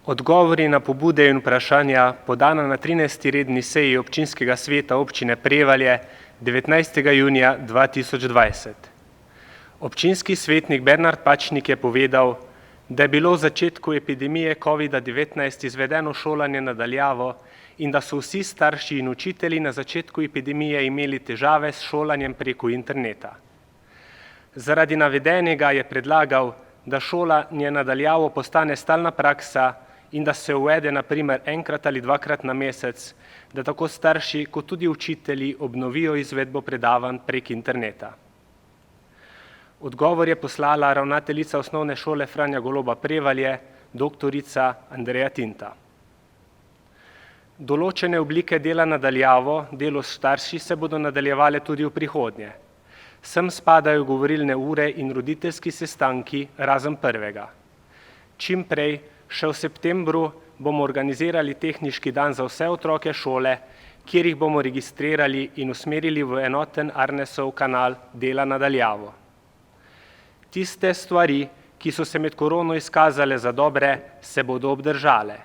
Odgovori na pobude in vprašanja podana na 13. redni seji občinskega sveta občine Prevalje 19. junija 2020. Občinski svetnik Bernard Pačnik je povedal, da je bilo v začetku epidemije COVID-19 izvedeno šolanje na daljavo in da so vsi starši in učitelji na začetku epidemije imeli težave s šolanjem preko interneta. Zaradi navedenega je predlagal, da šolanje na daljavo postane stalna praksa in da se uvede na primer enkrat ali dvakrat na mesec, da tako starši kot tudi učitelji obnovijo izvedbo predavanj prek interneta. Odgovor je poslala ravnateljica osnovne šole Franja Goloba Prevalje, doktorica Andreja Tinta. Določene oblike dela na daljavo, delo s starši, se bodo nadaljevale tudi v prihodnje. Sem spadajo govorilne ure in roditeljski sestanki, razen prvega. Čim prej, še v septembru, bomo organizirali tehniški dan za vse otroke šole, kjer jih bomo registrirali in usmerili v enoten Arnesov kanal dela na daljavo. Tiste stvari, ki so se med korono izkazale za dobre, se bodo obdržale.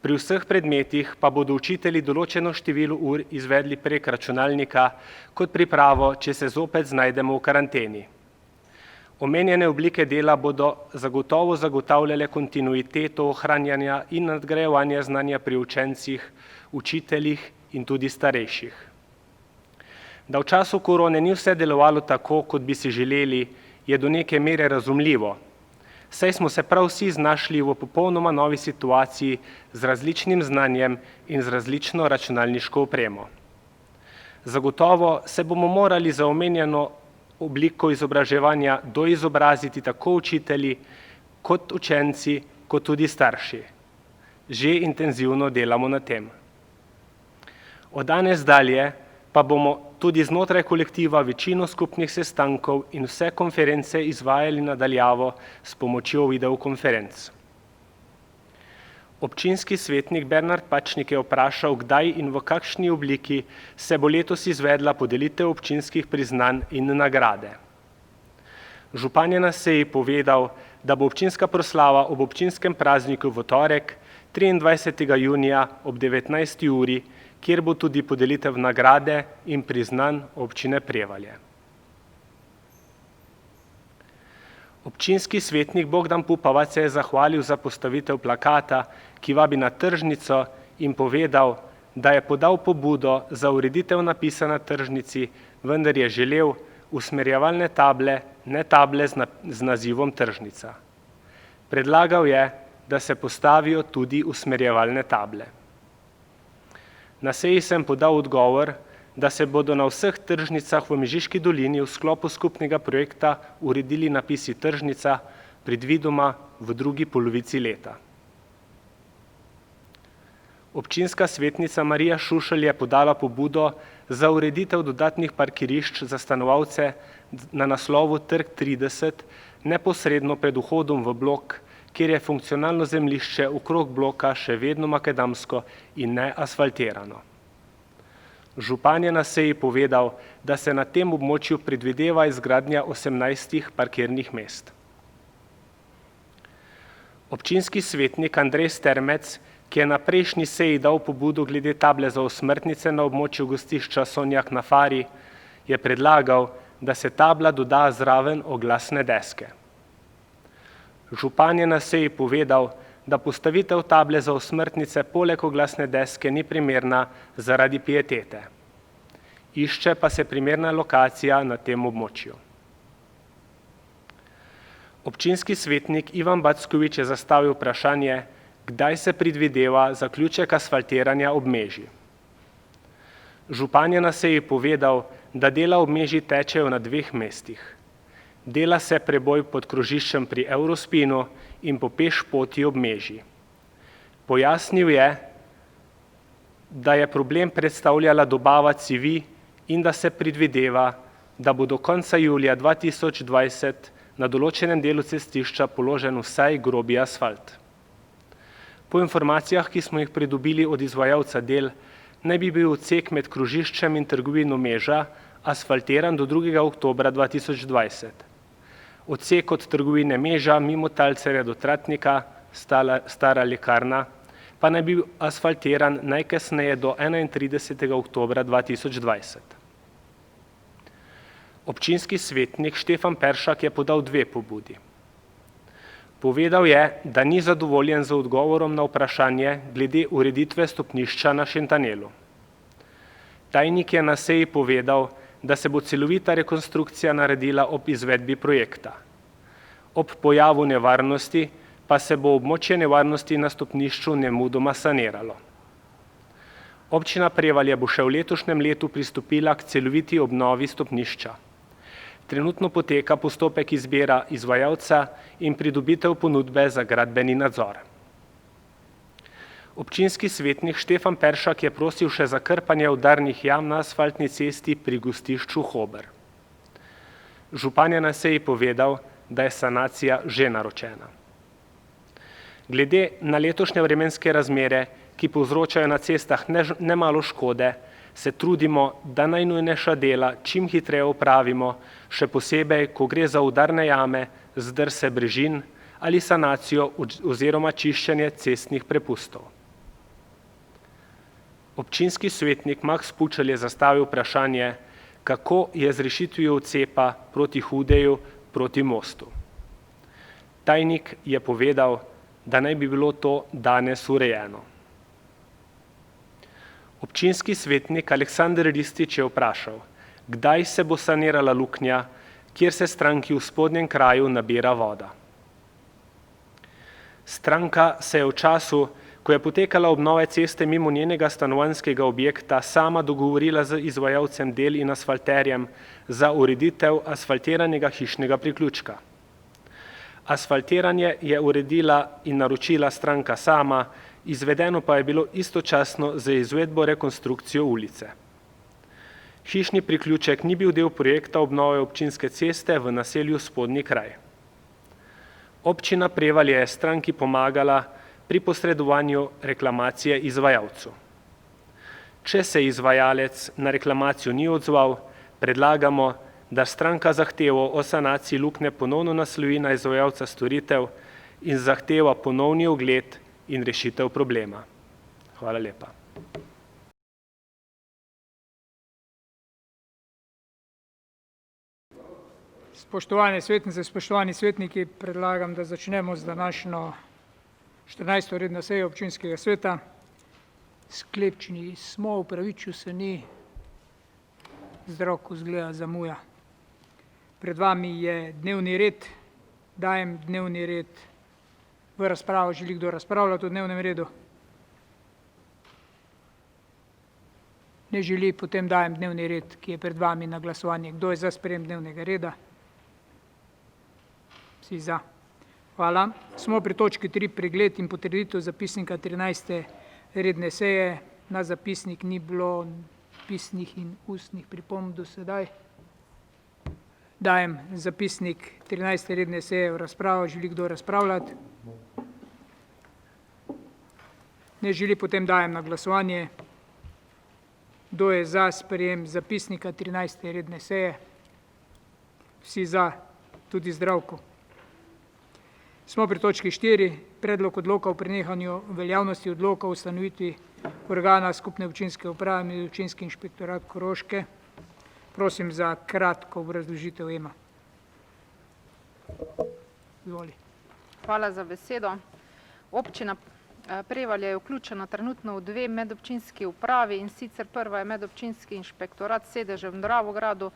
Pri vseh predmetih pa bodo učitelji določeno število ur izvedli prek računalnika kot pripravo, če se zopet znajdemo v karanteni. Omenjene oblike dela bodo zagotovo zagotavljale kontinuiteto ohranjanja in nadgrajevanja znanja pri učencih, učiteljih in tudi starejših. Da v času korone ni vse delovalo tako, kot bi si želeli, je do neke mere razumljivo, saj smo se prav vsi znašli v popolnoma novi situaciji z različnim znanjem in z različno računalniško opremo. Zagotovo se bomo morali za omenjeno obliko izobraževanja doizobraziti tako učitelji, kot učenci, kot tudi starši. Že intenzivno delamo na tem. Od danes dalje pa bomo tudi znotraj kolektiva večino skupnih sestankov in vse konference izvajali na daljavo s pomočjo videokonferenc. Občinski svetnik Bernard Pačnik je vprašal, kdaj in v kakšni obliki se bo letos izvedla podelitev občinskih priznanj in nagrade. Župan je na seji povedal, da bo občinska proslava ob občinskem prazniku v torek, 23. junija ob 19. uri, kjer bo tudi podelitev nagrade in priznanj občine Prevalje. Občinski svetnik Bogdan Pupavac se je zahvalil za postavitev plakata, ki vabi na tržnico, in povedal, da je podal pobudo za ureditev napisa na tržnici, vendar je želel usmerjevalne table, ne table z nazivom tržnica. Predlagal je, da se postavijo tudi usmerjevalne table. Na seji sem podal odgovor, da se bodo na vseh tržnicah v Mežiški dolini v sklopu skupnega projekta uredili napisi tržnica, predvidoma v drugi polovici leta. Občinska svetnica Marija Šušelj je podala pobudo za ureditev dodatnih parkirišč za stanovalce na naslovu Trg 30, neposredno pred vhodom v blok, kjer je funkcionalno zemljišče okrog bloka še vedno makadamsko in ne asfaltirano. Župan je na seji povedal, da se na tem območju predvideva izgradnja 18 parkirnih mest. Občinski svetnik Andrej Stermec, ki je na prejšnji seji dal pobudo glede table za osmrtnice na območju gostišča Sonjak na Fari, je predlagal, da se tabla doda zraven oglasne deske. Župan je na seji povedal, da postavitev table za osmrtnice poleg oglasne deske ni primerna zaradi pietete. Išče pa se primerna lokacija na tem območju. Občinski svetnik Ivan Backovič je zastavil vprašanje, kdaj se predvideva zaključek asfaltiranja ob Meži. Župan je na seji povedal, da dela ob Meži tečejo na 2 mestih. Dela se preboj pod krožiščem pri Eurospinu in po pešpoti ob Meži. Pojasnil je, da je problem predstavljala dobava cevi in da se predvideva, da bo do konca julija 2020 na določenem delu cestišča položen vsaj grobi asfalt. Po informacijah, ki smo jih pridobili od izvajalca del, naj bi bil odsek med krožiščem in trgovino Meža asfaltiran do 2. oktobra 2020. Odsek od trgovine Meža mimo Talcerja do Tratnika, stara lekarna, pa naj bi bil asfaltiran najkasneje do 31. oktobra 2020. Občinski svetnik Štefan Peršak je podal 2 pobudi. Povedal je, da ni zadovoljen z odgovorom na vprašanje glede ureditve stopnišča na Šentanelu. Tajnik je na seji povedal, da se bo celovita rekonstrukcija naredila ob izvedbi projekta. Ob pojavu nevarnosti pa se bo območje nevarnosti na stopnišču nemudoma saniralo. Občina Prevalje bo še v letošnjem letu pristopila k celoviti obnovi stopnišča. Trenutno poteka postopek izbira izvajalca in pridobitev ponudbe za gradbeni nadzor. Občinski svetnik Štefan Peršak je prosil še za krpanje udarnih jam na asfaltni cesti pri gostišču Hober. Župan je na seji povedal, da je sanacija že naročena. Glede na letošnje vremenske razmere, ki povzročajo na cestah nemalo škode, se trudimo, da najnujnejša dela čim hitreje opravimo, še posebej, ko gre za udarne jame, zdrse brežin ali sanacijo oziroma čiščenje cestnih prepustov. Občinski svetnik Maks Pučelj je zastavil vprašanje, kako je z rešitvijo odcepa proti Hudeju proti mostu. Tajnik je povedal, da naj bi bilo to danes urejeno. Občinski svetnik Aleksander Ristič je vprašal, kdaj se bo sanirala luknja, kjer se stranki v spodnjem kraju nabira voda. Stranka se je v času, ko je potekala obnove ceste mimo njenega stanovanjskega objekta, sama dogovorila z izvajalcem del in asfalterjem za ureditev asfaltiranega hišnega priključka. Asfaltiranje je uredila in naročila stranka sama, izvedeno pa je bilo istočasno z izvedbo rekonstrukcijo ulice. Hišni priključek ni bil del projekta obnove občinske ceste v naselju Spodnji kraj. Občina Prevalje je stranki pomagala pri posredovanju reklamacije izvajalcu. Če se izvajalec na reklamacijo ni odzval, predlagamo, da stranka zahtevo o sanaciji luknje ponovno naslovi na izvajalca storitev in zahteva ponovni ogled in rešitev problema. Hvala lepa. Spoštovane svetnice, spoštovani svetniki, predlagam, da začnemo z današnjo 14. redno sejo občinskega sveta. Sklepčni smo, upravičil se ni, Zdravko zgleda zamuja. Pred vami je dnevni red, dajem dnevni red v razpravo. Želi kdo razpravljati o dnevnem redu? Ne želi, potem dajem dnevni red, ki je pred vami, na glasovanje. Kdo je za sprejem dnevnega reda? Vsi za. Hvala. Smo pri točki 3, pregled in potrditev zapisnika 13. redne seje. Na zapisnik ni bilo pisnih in ustnih pripomb do sedaj. Dajem zapisnik 13. redne seje v razpravo. Želi kdo razpravljati? Ne želi, potem dajem na glasovanje. Kdo je za sprejem zapisnika 13. redne seje? Vsi za, tudi Zdravko. Smo pri točki 4, predlog odloka o prenehanju veljavnosti odloka o ustanovitvi organa skupne občinske uprave med občinski inšpektorat Koroške. Prosim za kratko obrazložitev. Ema. Izvoli. Hvala za besedo. Občina Prevalje je vključena trenutno v 2 medobčinski upravi, in sicer prva je medobčinski inšpektorat s sedežem v Dravogradu,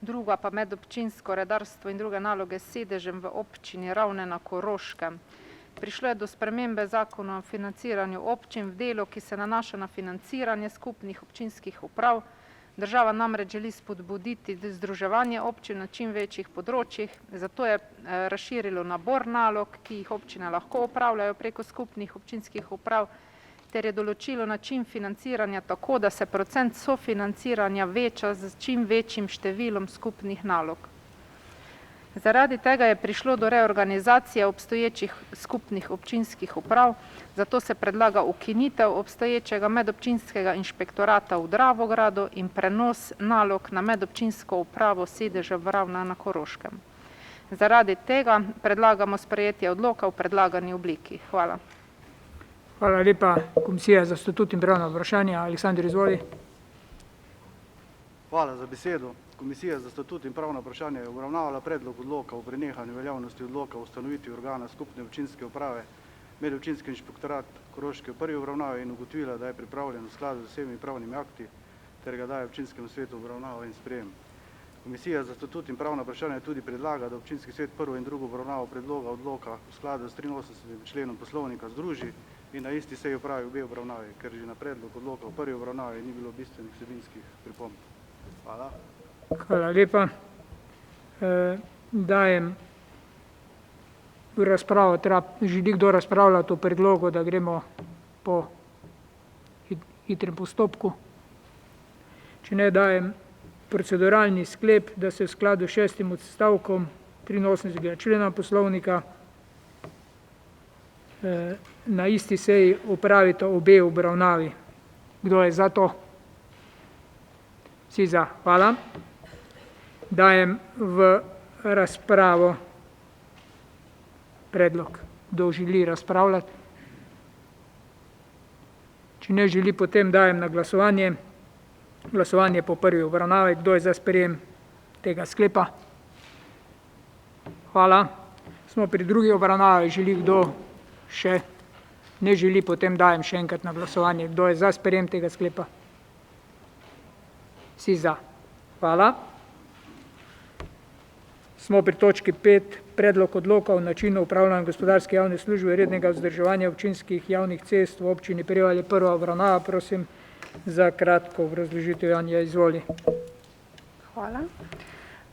druga pa medobčinsko redarstvo in druge naloge s sedežem v občini Ravne na Koroškem. Prišlo je do spremembe zakona o financiranju občin v delu, ki se nanaša na financiranje skupnih občinskih uprav. Država namreč želi spodbuditi združevanje občin na čim večjih področjih, zato je razširilo nabor nalog, ki jih občine lahko opravljajo preko skupnih občinskih uprav. ter je določilo način financiranja tako, da se procent sofinanciranja veča z čim večjim številom skupnih nalog. Zaradi tega je prišlo do reorganizacije obstoječih skupnih občinskih uprav, zato se predlaga ukinitev obstoječega medobčinskega inšpektorata v Dravogradu in prenos nalog na medobčinsko upravo sedeža v Ravnah na Koroškem. Zaradi tega predlagamo sprejetje odloka v predlagani obliki. Hvala. Hvala lepa. Komisija za statut in pravna vprašanja. Aleksandar, izvoli. Hvala za besedo. Komisija za statut in pravna vprašanja je obravnavala predlog odloka o prenehanju veljavnosti odloka o ustanovitvi organa skupne občinske uprave medobčinski inšpektorat Koroške v prvi obravnavi in ugotovila, da je pripravljen v skladu z vsemi pravnimi akti ter ga daje občinskemu svetu obravnavo in sprejem. Komisija za statut in pravna vprašanja tudi predlaga, da občinski svet prvo in drugo obravnavo predloga odloka v skladu s 83. členom poslovnika združi in na isti seji opravi obe obravnavi, ker že na predlog odloka v prvi obravnavi ni bilo bistvenih vsebinskih pripomb. Hvala. Hvala lepa. Dajem v razpravo. Želi kdo razpravljati o predlogu, da gremo po hitrem postopku? Če ne, dajem proceduralni sklep, da se v skladu s 6. odstavkom 83. člena poslovnika na isti seji opravita obe obravnavi. Kdo je za to? Vsi za. Hvala. Dajem v razpravo predlog. Kdo želi razpravljati? Če ne želi, potem dajem na glasovanje. Glasovanje po prvi obravnavi. Kdo je za sprejem tega sklepa? Hvala. Smo pri drugi obravnavi. Želi kdo še? Ne želi, potem dajem še enkrat na glasovanje. Kdo je za sprejem tega sklepa? Vsi za. Hvala. Smo pri točki 5. Predlog odloka o načinu upravljanja gospodarske javne službe rednega vzdrževanja občinskih javnih cest v občini Prevalje. Prva obravnava, prosim za kratko obrazložitev. Janja, izvoli. Hvala.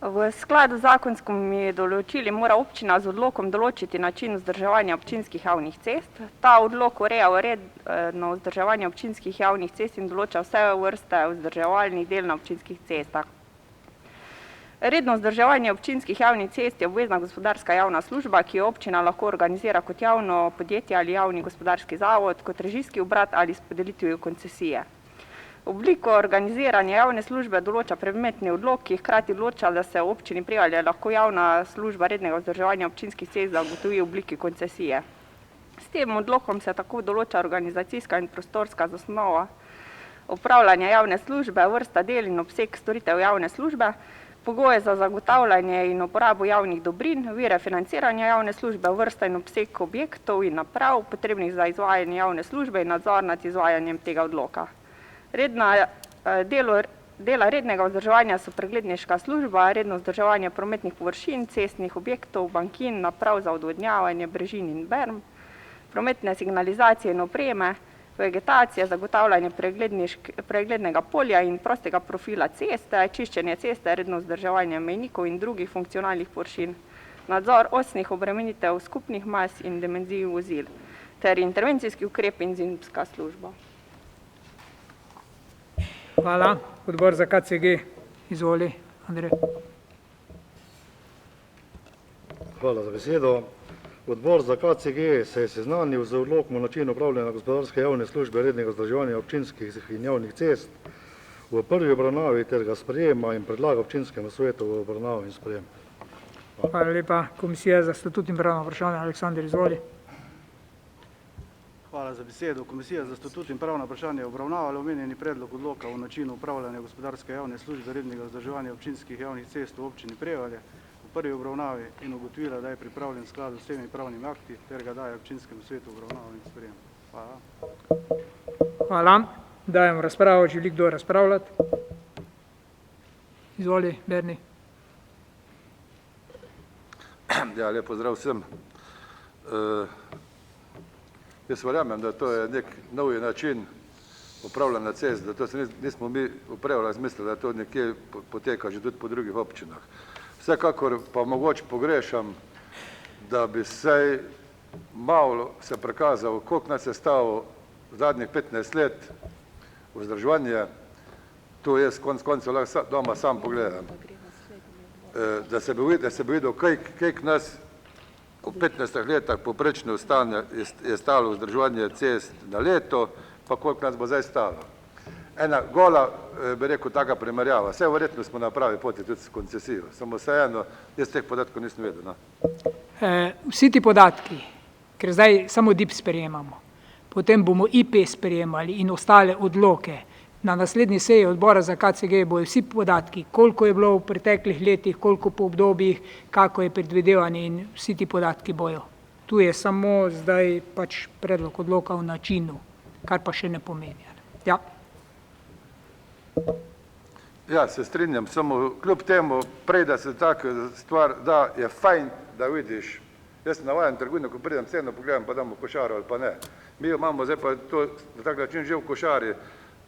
V skladu z zakonskimi določili mora občina z odlokom določiti način vzdrževanja občinskih javnih cest. Ta odlok ureja redno vzdrževanje občinskih javnih cest in določa vse vrste vzdrževalnih del na občinskih cestah. Redno vzdrževanje občinskih javnih cest je obvezna gospodarska javna služba, ki jo občina lahko organizira kot javno podjetje ali javni gospodarski zavod, kot režijski obrat ali s podelitvijo koncesije. Obliko organiziranja javne službe določa predmetni odlok, ki hkrati določa, da se v občini Prevalje lahko javna služba rednega vzdrževanja občinskih cest zagotovi v obliki koncesije. S tem odlokom se tako določa organizacijska in prostorska zasnova upravljanja javne službe, vrsta del in obseg storitev javne službe, pogoje za zagotavljanje in uporabo javnih dobrin, vire financiranja javne službe, vrsta in obseg objektov in naprav, potrebnih za izvajanje javne službe in nadzor nad izvajanjem tega odloka. Dela rednega vzdrževanja so pregledniška služba, redno vzdrževanje prometnih površin, cestnih objektov, bankin, naprav za odvodnjavanje, brežin in berm, prometne signalizacije in opreme, vegetacija, zagotavljanje preglednega polja in prostega profila ceste, čiščenje ceste, redno vzdrževanje mejnikov in drugih funkcionalnih površin, nadzor osnih obremenitev skupnih mas in dimenzij vozil, ter intervencijski ukrep in zimska služba. Hvala. Odbor za KCG. Izvoli, Andrej. Hvala za besedo. Odbor za KCG se je seznanil z odlokom o načinu upravljanja gospodarske javne službe rednega vzdrževanja občinskih in javnih cest v prvi obravnavi ter ga sprejema in predlaga občinskemu svetu v obravnavo in sprejem. Hvala lepa. Komisija za statut in pravna vprašanja. Aleksandar, izvoli. Hvala za besedo. Komisija za statut in pravna vprašanja je obravnavala omenjeni predlog odloka o načinu upravljanja gospodarske javne službe rednega vzdrževanja občinskih javnih cest v občini Prevalje v prvi obravnavi in ugotovila, da je pripravljen v skladu s vsemi pravnimi akti ter ga daje občinskemu svetu v obravnavo in sprejem. Hvala. Hvala. Dajem razpravo. Želi kdo razpravljati? Izvoli, Berni. Ja, lep pozdrav vsem. Jaz verjamem, da to je nek novi način upravljanja cest, da to se nismo mi v Prevalju razmislili, da to nekje poteka že tudi po drugih občinah. Vsekakor pa mogoče pogrešam, da bi se malo prikazal, koliko nas je stalo zadnjih 15 let vzdrževanje, to jaz konec koncev lahko doma sam pogledam, da se bi videl, kaj nas v 15 letih poprečno je stalo vzdrževanje cest na leto, pa koliko nas bo zdaj stalo. Ena gola, bi rekel, taka primerjava. Vse verjetno smo na pravi poti tudi s koncesijo. Samo vseeno, jaz teh podatkov nisem vedel. No. Vsi ti podatki, ker zdaj samo DIP sprejemamo, potem bomo IP sprejemali in ostale odloke. Na naslednji seji odbora za KCG bojo vsi podatki, koliko je bilo v preteklih letih, koliko po obdobjih, kako je predvidevanje in vsi ti podatki bojo. Tu je samo zdaj pač predlog odloka v načinu, kar pa še ne pomeni. Ja. Ja, se strinjam, samo kljub temu, prej da se taka stvar da, je fajn, da vidiš. Jaz sem navajen trgovino, ko pridem ceno, pogledam, pa damo košaro ali pa ne. Mi jo imamo zdaj pa to na tak način že v košari,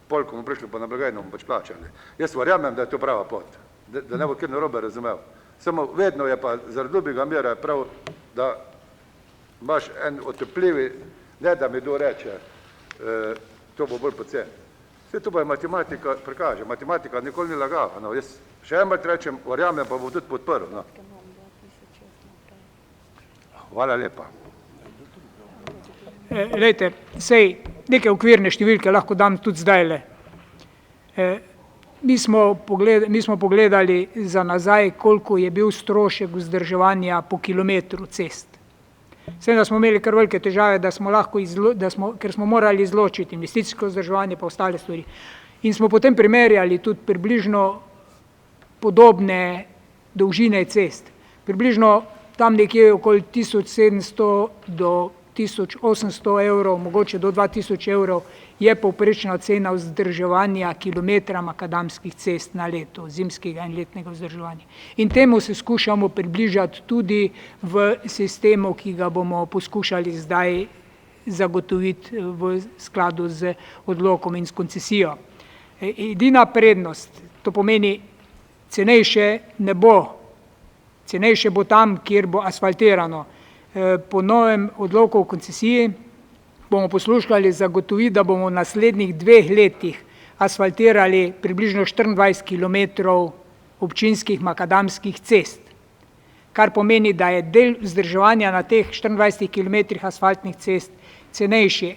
pol, ko bomo prišli pa na blagajno, bomo pač plačali. Jaz verjamem, da je to prava pot, da ne bo kjer narobe razumel. Samo vedno je pa zaradi ljubega mira prav, da imaš en otepljivi, ne da mi kdo reče, to bo bolj poceni. Vse to pa je matematika prikaže, matematika nikoli ni lagava. No, jaz še enkrat rečem, verjamem, pa bom tudi podprl. No. Hvala lepa. Lejte, sej neke okvirne številke lahko dam tudi zdajle. Mi smo pogledali za nazaj, koliko je bil strošek vzdrževanja po kilometru cest. Vsem, da smo imeli kar velike težave, ker smo morali izločiti investicijsko vzdrževanje pa ostale stvari. In smo potem primerjali tudi približno podobne dolžine cest. Približno tam nekje okoli 1700 do 1800 evrov, mogoče do 2000 evrov, je povprečna cena vzdrževanja kilometra makadamskih cest na leto, zimskega in letnega vzdrževanja. In temu se skušamo približati tudi v sistemu, ki ga bomo poskušali zdaj zagotoviti v skladu z odlokom in s koncesijo. Edina prednost, to pomeni, cenejše ne bo, cenejše bo tam, kjer bo asfaltirano. Po novem odloku o koncesiji bomo poslušali zagotoviti, da bomo v naslednjih 2 letih asfaltirali približno 24 km občinskih makadamskih cest, kar pomeni, da je del vzdrževanja na teh 24 km asfaltnih cest cenejši,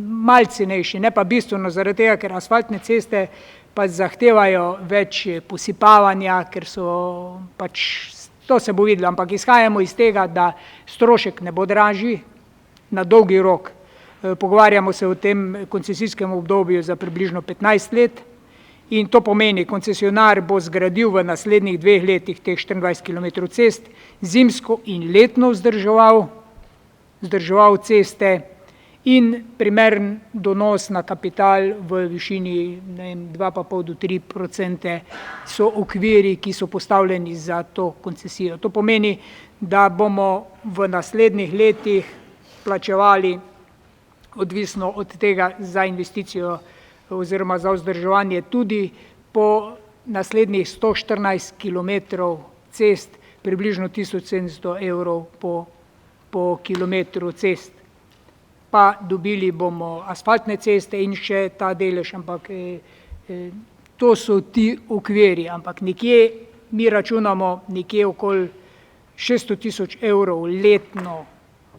malo cenejši, ne pa bistveno zaradi tega, ker asfaltne ceste pa zahtevajo več posipavanja, ker so pač, to se bo videlo, ampak izhajamo iz tega, da strošek ne bo dražji na dolgi rok. Pogovarjamo se o tem koncesijskem obdobju za približno 15 let in to pomeni, koncesionar bo zgradil v naslednjih 2 letih teh 24 km cest, zimsko in letno vzdrževal ceste in primeren donos na kapital v višini 2,5 do 3% so okviri, ki so postavljeni za to koncesijo. To pomeni, da bomo v naslednjih letih plačevali, odvisno od tega, za investicijo oziroma za vzdrževanje tudi po naslednjih 114 km cest, približno 1700 evrov po kilometru cest. Pa dobili bomo asfaltne ceste in še ta delež, ampak to so ti okviri, ampak nekje mi računamo nekje okoli 600 000 evrov letno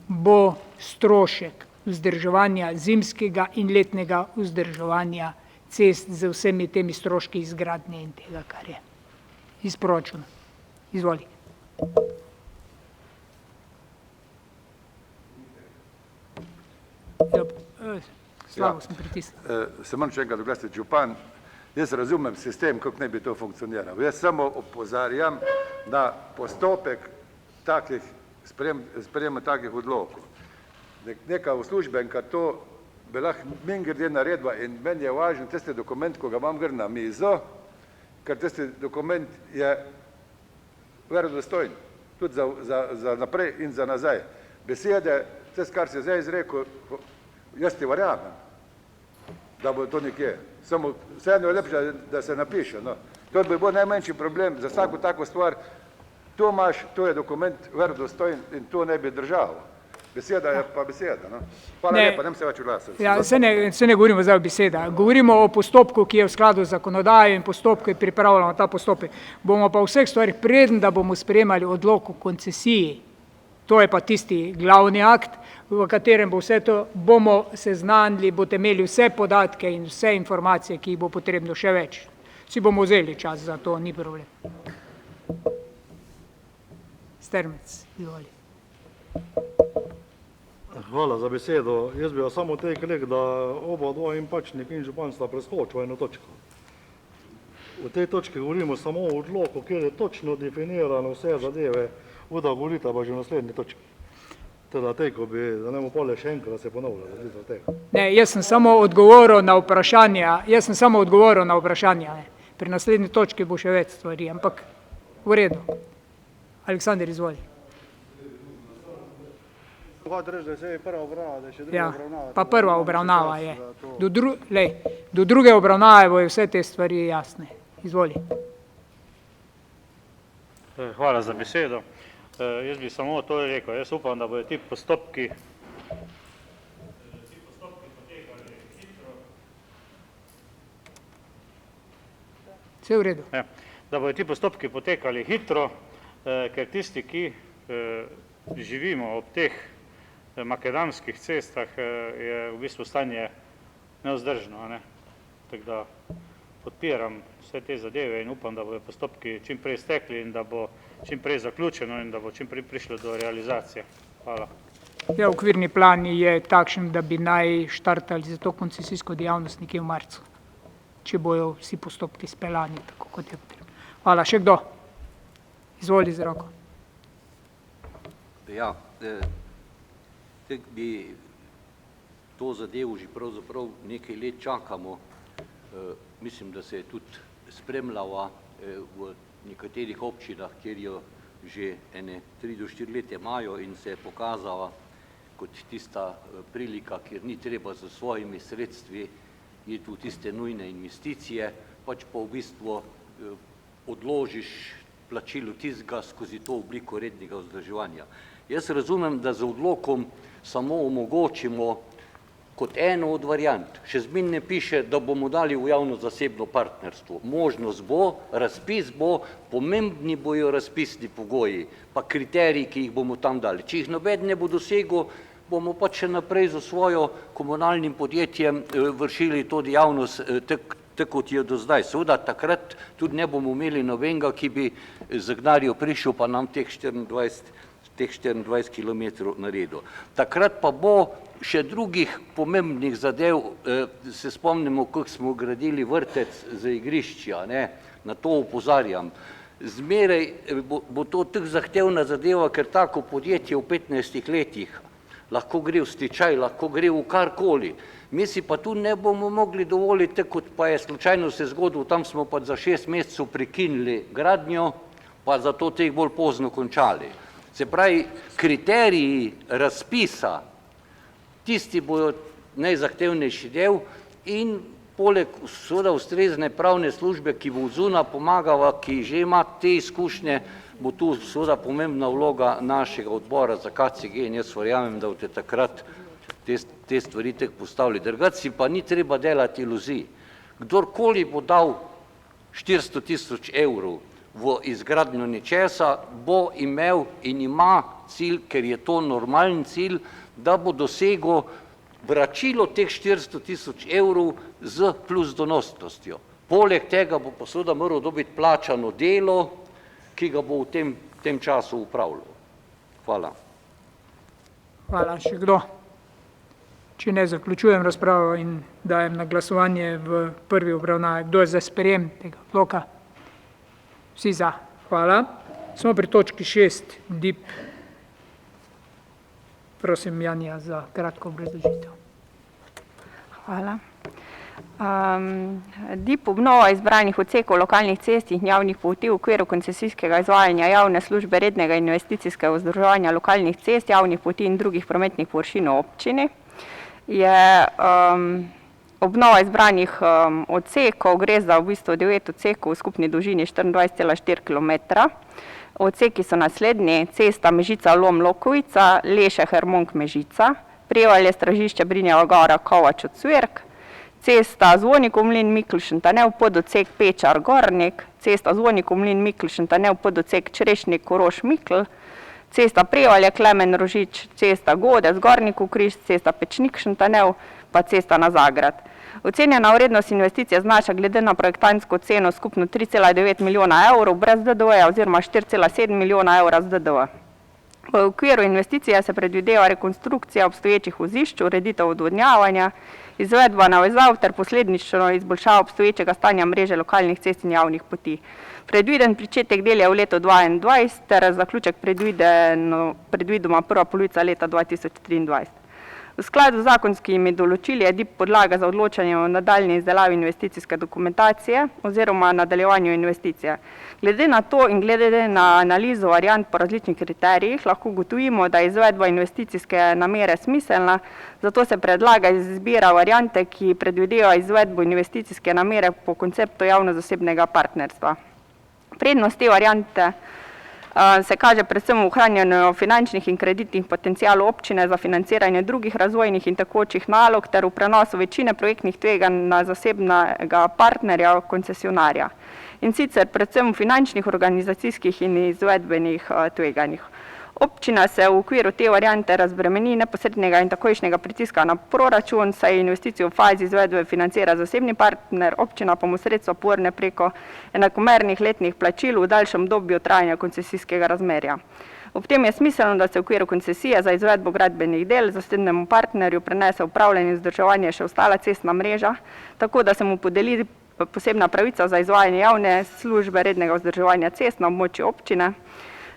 bo strošek vzdrževanja zimskega in letnega vzdrževanja cest z vsemi temi stroški izgradnje in tega, kar je iz proračuna. Izvoli. Slabo sem pritisnil. Se moram še enkrat oglasiti, župan, jaz razumem sistem, kako ne bi to funkcioniral. Jaz samo opozarjam na postopek sprejema takih odlokov. Neka uslužbenka to bi lahko mingirde naredila in meni je važen tisti dokument, ko ga imam gre na mizo, ker tisti dokument je verodostojen, tudi za naprej in za nazaj. Besede, tisto, kar se zdaj izrekel, jaz ti verjamem, da bo to nekje. Samo vseeno je lepše, da se napiše. No. To bi bil najmanjši problem za vsako tako stvar. To je dokument verodostojen in to ne bi držalo. Beseda je pa beseda. No? Hvala Ne. lepa, nem se več oglasiti. Ja, se ne govorimo zdaj o besedah, govorimo o postopku, ki je v skladu z zakonodajo in postopku, ki pripravljamo ta postopek. Bomo pa v vseh stvarih, preden da bomo sprejemali odlok o koncesiji, to je pa tisti glavni akt, v katerem bo vse to, bomo seznanili, boste imeli vse podatke in vse informacije, ki jih bo potrebno še več. Si bomo vzeli čas za to, ni problem. Strmec, izvoli. Hvala za besedo. Jaz bi vas samo tekel, da oba dva in Pačnik in župan sta preskočila eno točko. V tej točki govorimo samo o odloku, kjer je točno definirano vse zadeve, voda govorita pa že v naslednji točki. Teda teko bi, da ne bomo pole še enkrat se ponavljali. Ne, jaz sem samo odgovoril na vprašanja, ne. Pri naslednji točki bo še več stvari, ampak v redu. Aleksander, izvoli. Hoče reči, da je vse prva obravnava, da je še druga Ja, obravnava. pa tako prva da imamo še obravnava čas je. za to. Do druge obravnave bojo vse te stvari jasne. Izvoli. Hvala za besedo. Jaz bi samo to rekel. Jaz upam, da bodo ti postopki Vse v redu. da bodo ti postopki potekali hitro, ker tisti, ki živimo ob teh makadamskih cestah, je v bistvu stanje nevzdržno. Ne? Tako da podpiram vse te zadeve in upam, da bodo postopki čim prej stekli in da bo čim prej zaključeno in da bo čim prej prišlo do realizacije. Hvala. Ja, okvirni plan je takšen, da bi naj štartali za to koncesijsko dejavnost nekje v marcu, če bojo vsi postopki speljani tako, kot je potrebno. Hvala. Še kdo? Izvoli z roko. Ja, tek bi to zadevo že pravzaprav nekaj let čakamo. Mislim, da se je tudi spremljala v nekaterih občinah, kjer jo že ene 3 do 4 leta imajo in se je pokazala kot tista prilika, kjer ni treba za svojimi sredstvi iti v tiste nujne investicije, pač pa v bistvu odložiš plačilo tistega skozi to obliko rednega vzdrževanja. Jaz razumem, da z odlokom samo omogočimo kot eno od variant. Še zmeraj ne piše, da bomo dali v javno-zasebno partnerstvo. Možnost bo, razpis bo, pomembni bojo razpisni pogoji, pa kriteriji, ki jih bomo tam dali. Če jih nobeden ne bo dosegel, bomo pa še naprej za svojo komunalnim podjetjem vršili to dejavnost tako kot je do zdaj. Seveda takrat tudi ne bomo imeli nobenega, ki bi z Gnarjo prišel pa nam teh 24 kilometrov naredil. Takrat pa bo še drugih pomembnih zadev, se spomnimo, kako smo gradili vrtec za igrišča, na to opozarjam. Zmeraj bo to tako zahtevna zadeva, ker tako podjetje v 15 letih lahko gre v stečaj, lahko gre v karkoli. Mi si pa tu ne bomo mogli dovoliti, kot pa je slučajno se zgodilo, tam smo pa za 6 mesecev prekinili gradnjo, pa zato teh bolj pozno končali. Se pravi, kriteriji razpisa, tisti bojo najzahtevnejši del in poleg seveda ustrezne pravne službe, ki bo zunaj pomagala, ki že ima te izkušnje, bo tu seveda pomembna vloga našega odbora za KCG in jaz verjamem, da boste takrat te stvari tako postavili. Drugače si pa ni treba delati iluzij. Kdorkoli bo dal 400 000 evrov v izgradnjo nečesa, bo imel in ima cilj, ker je to normalen cilj, da bo dosegel vračilo teh 400 000 evrov z plus donosnostjo. Poleg tega bo pa seveda moral dobiti plačano delo, ki ga bo v tem času upravljal. Hvala. Hvala. Še kdo? Če ne, zaključujem razpravo in dajem na glasovanje v prvi obravnavi. Kdo je za sprejem tega odloka? Vsi za. Hvala. Smo pri točki 6, DIP. Prosim, Janja, za kratko obrazložitev. Hvala. DIP obnova izbranih odsekov lokalnih cest in javnih poti v okviru koncesijskega izvajanja javne službe rednega investicijskega vzdrževanja lokalnih cest, javnih poti in drugih prometnih površin v občini je obnova izbranih odsekov, gre za v bistvu 9 odsekov v skupni dolžini 24,4 km. Odseki so naslednji: cesta Mežica-Lom-Lokovica, Leše-Hermonk-Mežica, Prevalje-Stražišče Brinjeva Gora, Kovač-Ocvirk, cesta Zvonikov-Mlin-Miklšen-Tanev, pododsek Pečar-Gornik, cesta Zvonikov-Mlin-Miklšen-Tanev, pododsek Črešnik-Koroš-Mikl, cesta Prevalje-Klemen-Rožič, cesta Godec-Gornikov-Križ, cesta Pečnikšen-Tanev, pa cesta na Zagrad. Ocenjena vrednost investicije znaša glede na projektantsko ceno skupno 3,9 milijona evrov brez DDV-ja oziroma 4,7 milijona evra z DDV. V okviru investicije se predvideva rekonstrukcija obstoječih vozišč, ureditev odvodnjavanja, izvedba navezav ter posledično izboljšava obstoječega stanja mreže lokalnih cest in javnih poti. Predviden pričetek del je v letu 2022 ter zaključek predvidoma prva polovica leta 2023. V skladu z zakonskimi določili je DIP podlaga za odločanje o nadaljnji izdelavi investicijske dokumentacije oziroma nadaljevanju investicije. Glede na to in glede na analizo variant po različnih kriterijih lahko ugotovimo, da je izvedba investicijske namere smiselna, zato se predlaga izbira variante, ki predvideva izvedbo investicijske namere po konceptu javno-zasebnega partnerstva. Prednost te variante se kaže predvsem v ohranjanju finančnih in kreditnih potencialov občine za financiranje drugih razvojnih in tekočih nalog ter v prenosu večine projektnih tveganj na zasebnega partnerja, koncesionarja. In sicer predvsem v finančnih, organizacijskih in izvedbenih tveganjih. Občina se v okviru te variante razbremeni neposrednega in takojšnjega pritiska na proračun, saj investicijo v fazi izvedbe financira zasebni partner, občina pa mu sredstva povrne preko enakomernih letnih plačil v daljšem obdobju trajanja koncesijskega razmerja. Ob tem je smiselno, da se v okviru koncesije za izvedbo gradbenih del zasebnemu partnerju prenese upravljanje in vzdrževanje še ostala cestna mreža, tako da se mu podeli posebna pravica za izvajanje javne službe rednega vzdrževanja cest na območju občine,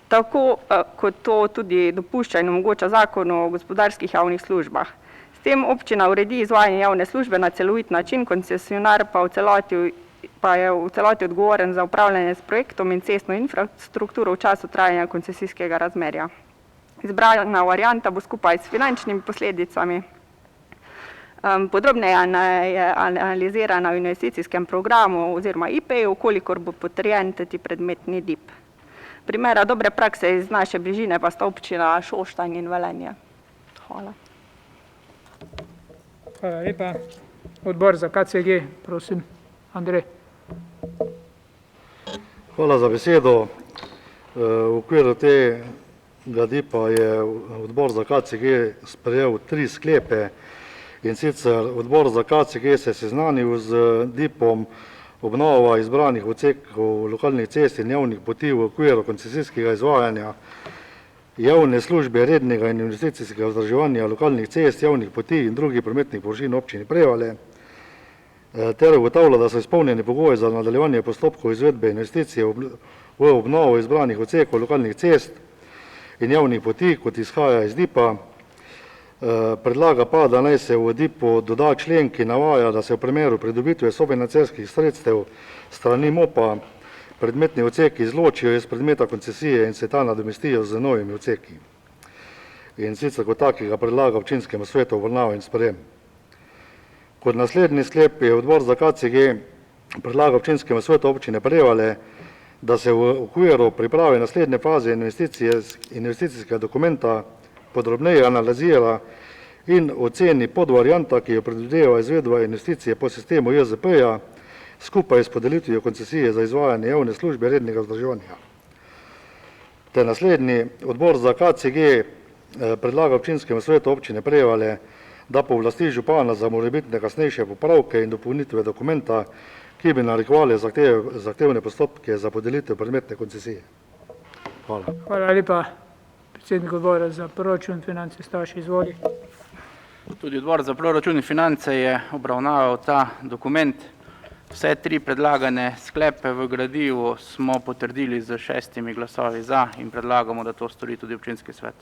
tako kot to tudi dopušča in omogoča Zakon o gospodarskih javnih službah. S tem občina uredi izvajanje javne službe na celovit način, koncesionar pa je v celoti odgovoren za upravljanje s projektom in cestno infrastrukturo v času trajanja koncesijskega razmerja. Izbrana varianta bo skupaj s finančnimi posledicami podrobneje analizirana v investicijskem programu oziroma IP-ju, kolikor bo potrjen tudi predmetni DIP. Primera dobre prakse iz naše bližine pa sta občina Šoštanj in Velenje. Hvala. Hvala lepa. Odbor za KCG, prosim, Andrej. Hvala za besedo. V okviru tega DIP-a je odbor za KCG sprejel 3 sklepe, in sicer odbor za KCG se je seznanil z DIP-om obnova izbranih odsekov lokalnih cest in javnih poti v okviru koncesijskega izvajanja javne službe rednega in investicijskega vzdrževanja lokalnih cest, javnih poti in drugih prometnih površin občini Prevalje, ter ugotavlja, da so izpolnjeni pogoji za nadaljevanje postopkov izvedbe investicije v obnovo izbranih odsekov lokalnih cest in javnih poti, kot izhaja iz DIP-a. Predlaga pa, da naj se v DIP-u doda člen, ki navaja, da se v primeru pridobitve sofinancerskih sredstev strani MOP-a predmetni odseki izločijo iz predmeta koncesije in se ta nadomestijo z novimi odseki. In sicer kot takega predlaga občinskemu svetu obravnavo in sprejem. Kot naslednji sklep je odbor za KCG predlaga občinskemu svetu občine Prevalje, da se v okviru priprave naslednje faze investicijskega dokumenta podrobneje analizira in oceni podvarianta, ki jo predvideva izvedba investicije po sistemu JZP-ja skupaj s podelitvijo koncesije za izvajanje javne službe rednega vzdrževanja. Ter naslednji, odbor za KCG predlaga občinskemu svetu občine Prevalje, da povlasti župana za morebitne kasnejše popravke in dopolnitve dokumenta, ki bi narekovali zahtevne postopke za podelitev predmetne koncesije. Hvala. Hvala lepa. Predsednik odbora za proračun in finance Staš, izvoli. Tudi odbor za proračun in finance je obravnaval ta dokument. Vse 3 predlagane sklepe v gradivu smo potrdili z 6 glasovi za in predlagamo, da to stori tudi občinski svet.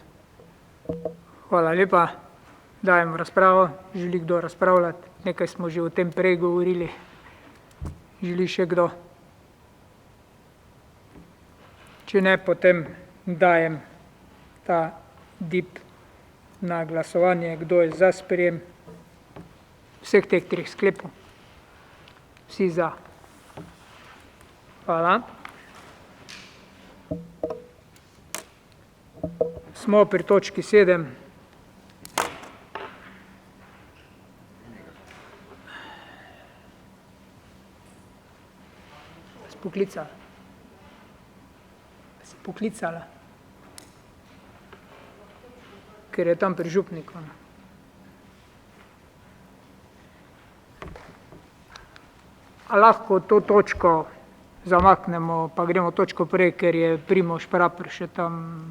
Hvala lepa. Dajem razpravo. Želi kdo razpravljati? Nekaj smo že o tem prej govorili. Želi še kdo? Če ne, potem dajem ta DIP na glasovanje. Kdo je za sprejem vseh teh 3 sklepov? Vsi za. Hvala. Smo pri točki 7. Poklicala. Si poklicala. Ker je tam pri župniku. A lahko to točko zamaknemo, pa gremo točko prej, ker je Primož Praper še tam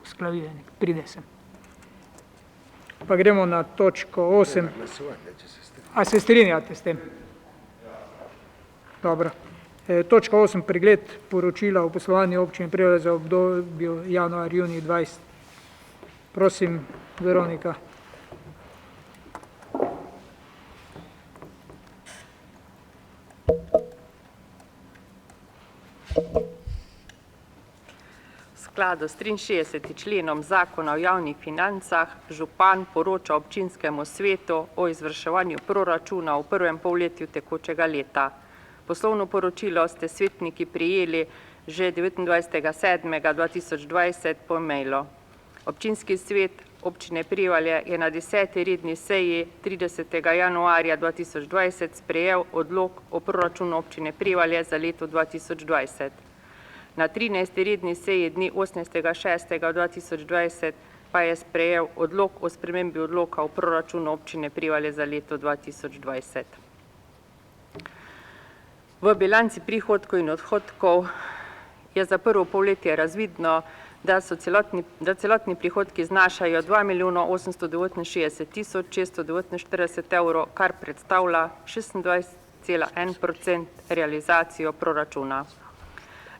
usklajen. Pride sem. Pa gremo na točko 8. A se strinjate s tem? Dobro. Točka 8. Pregled poročila o poslovanju občine Prevalje za obdobje januar-junij 2020. Prosim, Veronika. V skladu s 63. členom Zakona o javnih financah župan poroča občinskemu svetu o izvrševanju proračuna v prvem polletju tekočega leta. Poslovno poročilo ste svetniki prijeli že 29.7.2020 po mailu. Občinski svet občine Prevalje je na 10. redni seji 30. januarja 2020 sprejel odlok o proračunu občine Prevalje za leto 2020. Na 13. redni seji dni 18.6.2020 pa je sprejel odlok o spremembi odloka o proračunu občine Prevalje za leto 2020. V bilanci prihodkov in odhodkov je za prvo polletje razvidno, da celotni prihodki znašajo 2.869.649 evrov, kar predstavlja 26,1% realizacijo proračuna.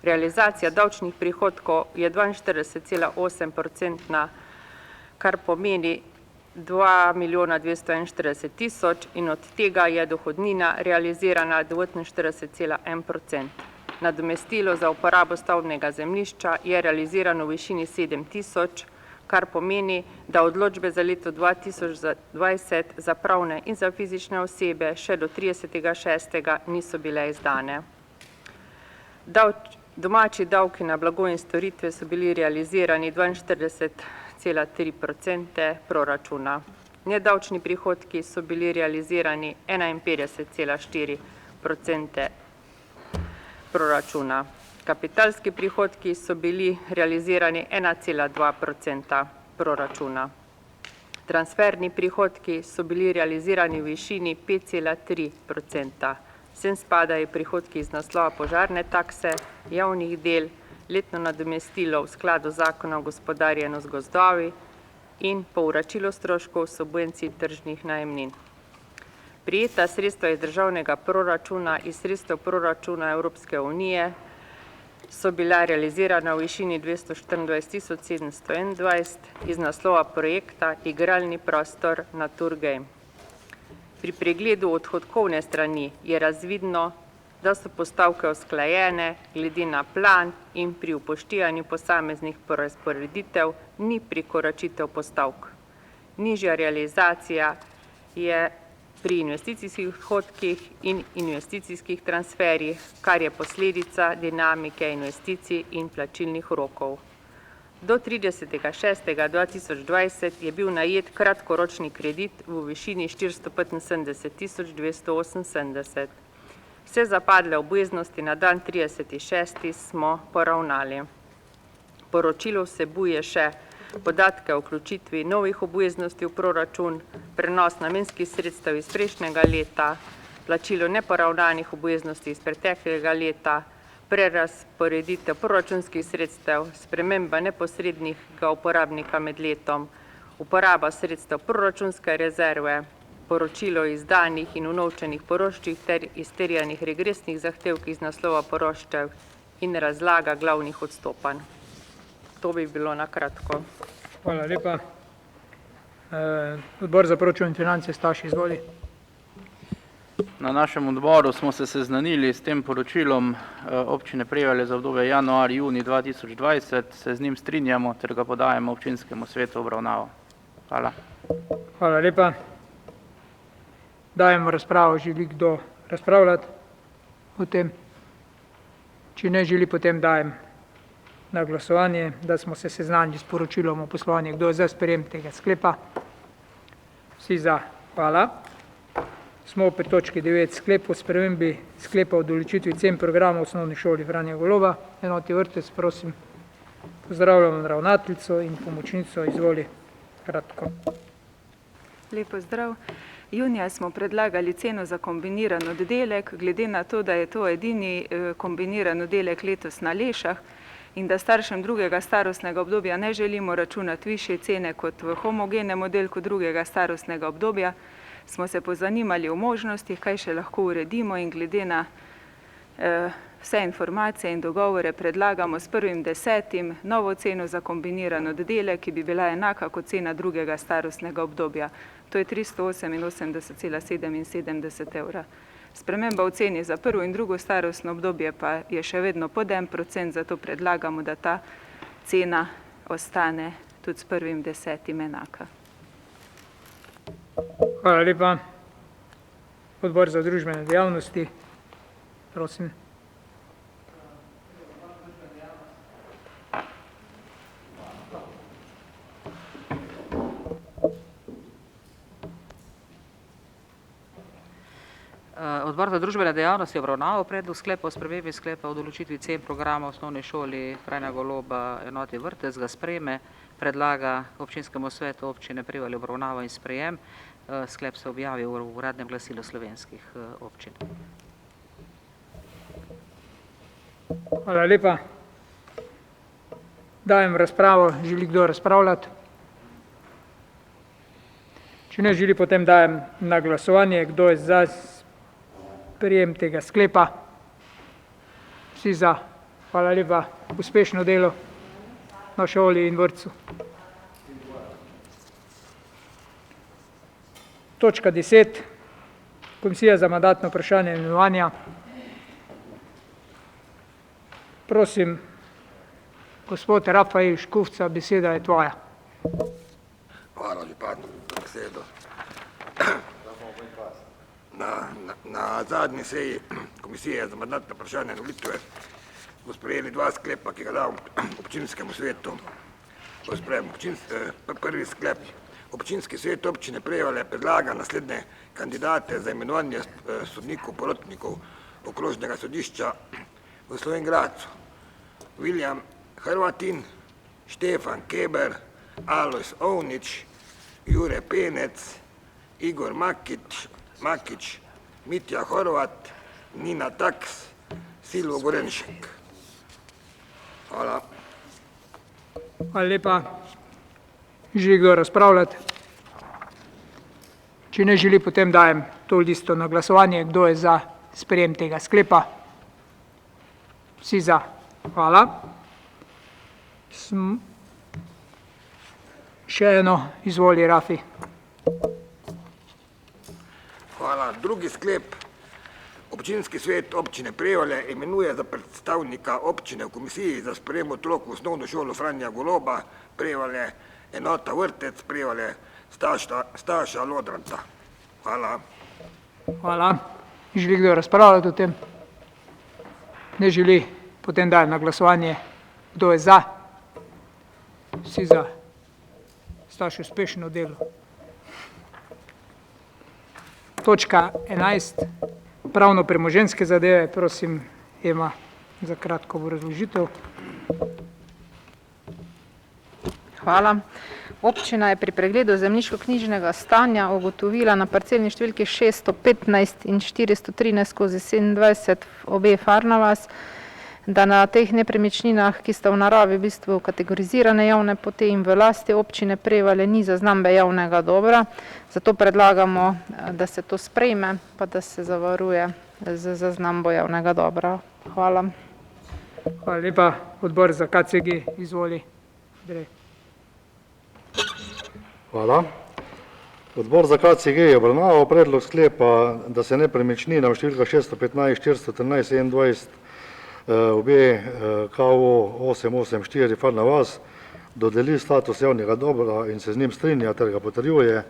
Realizacija davčnih prihodkov je 42,8%, kar pomeni 2.241.000 in od tega je dohodnina realizirana 49,1%. Nadomestilo za uporabo stavbnega zemljišča je realizirano v višini 7.000, kar pomeni, da odločbe za leto 2020 za pravne in za fizične osebe še do 30.6. niso bile izdane. Domači davki na blago in storitve so bili realizirani 42,3% proračuna. Nedavčni prihodki so bili realizirani 51,4% proračuna. Kapitalski prihodki so bili realizirani 1,2% proračuna. Transferni prihodki so bili realizirani v višini 5,3%. Sem spadajo prihodki iz naslova požarne takse, javnih del, letno nadomestilo v skladu zakona o gospodarjenju z gozdovi in povračilo stroškov subvencij tržnih najemnin. Prijeta sredstva iz državnega proračuna in sredstev proračuna Evropske unije so bila realizirana v višini 224.721 iz naslova projekta Igralni prostor Naturgame. Pri pregledu odhodkovne strani je razvidno, da so postavke usklajene glede na plan in pri upoštevanju posameznih porazporeditev ni prekoračitev postavk. Nižja realizacija je pri investicijskih odhodkih in investicijskih transferjih, kar je posledica dinamike investicij in plačilnih rokov. Do 30.6.2020 je bil najet kratkoročni kredit v višini 475.278. Vse zapadle obveznosti na dan 30.6. smo poravnali. Poročilo vsebuje še podatke o vključitvi novih obveznosti v proračun, prenos namenskih sredstev iz prejšnjega leta, plačilo neporavnanih obveznosti iz preteklega leta, prerazporeditev proračunskih sredstev, sprememba neposrednega uporabnika med letom, uporaba sredstev proračunske rezerve, poročilo o izdanih in unovčenih poroštvih ter izterjanih regresnih zahtevkih iz naslova poroštev in razlaga glavnih odstopanj. To bi bilo na kratko. Hvala lepa. Odbor za proračun in finance, Staš, izvoli. Na našem odboru smo se seznanili s tem poročilom občine Prevalje za obdobje januar-junij 2020, se z njim strinjamo ter ga podajamo občinskemu svetu obravnavo. Hvala. Hvala lepa. Dajemo razpravo, želi kdo razpravljati o tem? Če ne želi, potem dajem na glasovanje, da smo se seznanili s poročilom o poslovanju. Kdo je za sprejem tega sklepa? Vsi za. Hvala. Smo pri točki 9 sklep o spremembi sklepa o določitvi cen programa v osnovni šoli Franja Goloba. Enoti vrtec, prosim. Pozdravljam ravnateljico in pomočnico, izvoli kratko. Lep pozdrav. Junija smo predlagali ceno za kombiniran oddelek, glede na to, da je to edini kombiniran oddelek letos na Lešah in da staršem drugega starostnega obdobja ne želimo računati višje cene kot v homogenem oddelku drugega starostnega obdobja, smo se pozanimali o možnostih, kaj še lahko uredimo in glede na vse informacije in dogovore predlagamo s 1.10. novo ceno za kombiniran oddelek, ki bi bila enaka kot cena drugega starostnega obdobja. To je 388,77 evra. Sprememba v ceni za prvo in drugo starostno obdobje pa je še vedno pod 1%, zato predlagamo, da ta cena ostane tudi s 1.10. enaka. Hvala lepa. Odbor za družbene dejavnosti, prosim. Odbor za družbene dejavnosti je obravnaval predlog sklepa o spremembi sklepa o določitvi cen programa v osnovni šoli Franja Goloba enoti vrtec, ga sprejme, predlaga občinskemu svetu občine Prevalje obravnavo in sprejem. Sklep se objavi v uradnem glasilu slovenskih občin. Hvala lepa. Dajem razpravo. Želi kdo razpravljati? Če ne želi, potem dajem na glasovanje. Kdo je za sprejem tega sklepa? Vsi za. Hvala lepa. Uspešno delo na šoli in vrtcu. Točka 10. Komisija za mandatno vprašanje in imenovanja. Prosim, gospod Rafael Škufca, beseda je tvoja. Hvala lepa za besedo. Na zadnji seji Komisije za mandatno vprašanje in volitve smo sprejeli dva sklepa, ki ga dam občinskemu svetu. Prvi sklep. Občinski svet občine Prevalje predlaga naslednje kandidate za imenovanje sodnikov porotnikov okrožnega sodišča v Slovenj Gradcu. William Hrvatin, Štefan Keber, Alojz Ovnič, Jure Penec, Igor Makič, Mitja Horvat, Nina Taks, Silvo Gorenšek. Hvala. Hvala lepa. Želi kdo razpravljati? Če ne želi, potem dajem to listo na glasovanje. Kdo je za sprejem tega sklepa? Vsi za. Hvala. Še eno, izvoli Rafi. Hvala. Drugi sklep. Občinski svet občine Prevalje imenuje za predstavnika občine v komisiji za sprejem otrok v osnovno šolo Franja Goloba Prevalje enota vrtec Prevalje Staša Lodrata. Hvala. Hvala. Želi kdo razpravljati o tem? Ne želi. Potem dajem na glasovanje. Kdo je za? Vsi za. Staš, uspešno delo. Točka 11. Pravno premoženjske zadeve. Prosim, Ema, za kratko razložitev. Hvala. Občina je pri pregledu zemljiško-knjižnega stanja ugotovila na parcelni številki 615 in 413/27 obe Farnavas, da na teh nepremičninah, ki sta v naravi v bistvu kategorizirane javne poti in v lasti občine Prevalje, ni zaznambe javnega dobra. Zato predlagamo, da se to sprejme, pa da se zavaruje z zaznambo javnega dobra. Hvala. Hvala lepa. Odbor za KCG, izvoli. Andrej. Hvala. Odbor za KCG je obravnaval predlog sklepa, da se nepremičnina v številkah 615, 413, 21 obe KO 884 Farna vas dodeli status javnega dobra in se z njim strinja ter ga potrjuje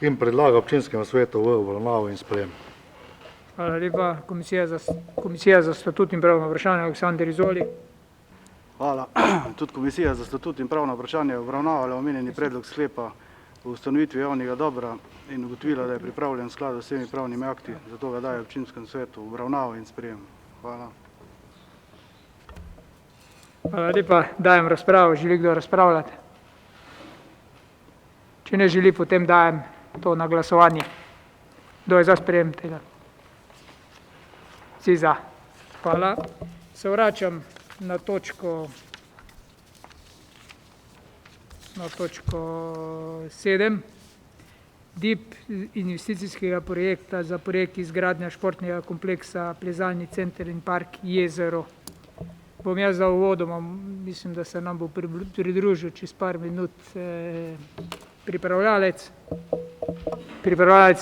in predlaga občinskemu svetu v obravnavo in sprejem. Hvala lepa. Komisija za statut in pravno vprašanje, Aleksander, izvoli. Hvala. Tudi Komisija za statut in pravna vprašanja je obravnavala omenjeni predlog sklepa o ustanovitvi javnega dobra in ugotovila, da je pripravljen v skladu s vsemi pravnimi akti, zato ga daje občinskemu svetu v obravnavo in sprejem. Hvala. Hvala lepa. Dajem razpravo. Želi kdo razpravljati? Če ne želi, potem dajem to na glasovanje. Kdo je za sprejem tega? Vsi za. Hvala. Se vračam na točko 7. DIP investicijskega projekta za projekt izgradnja športnega kompleksa Plezalni center in park Jezero. Bom jaz za uvodoma, mislim, da se nam bo pridružil čez par minut pripravljalec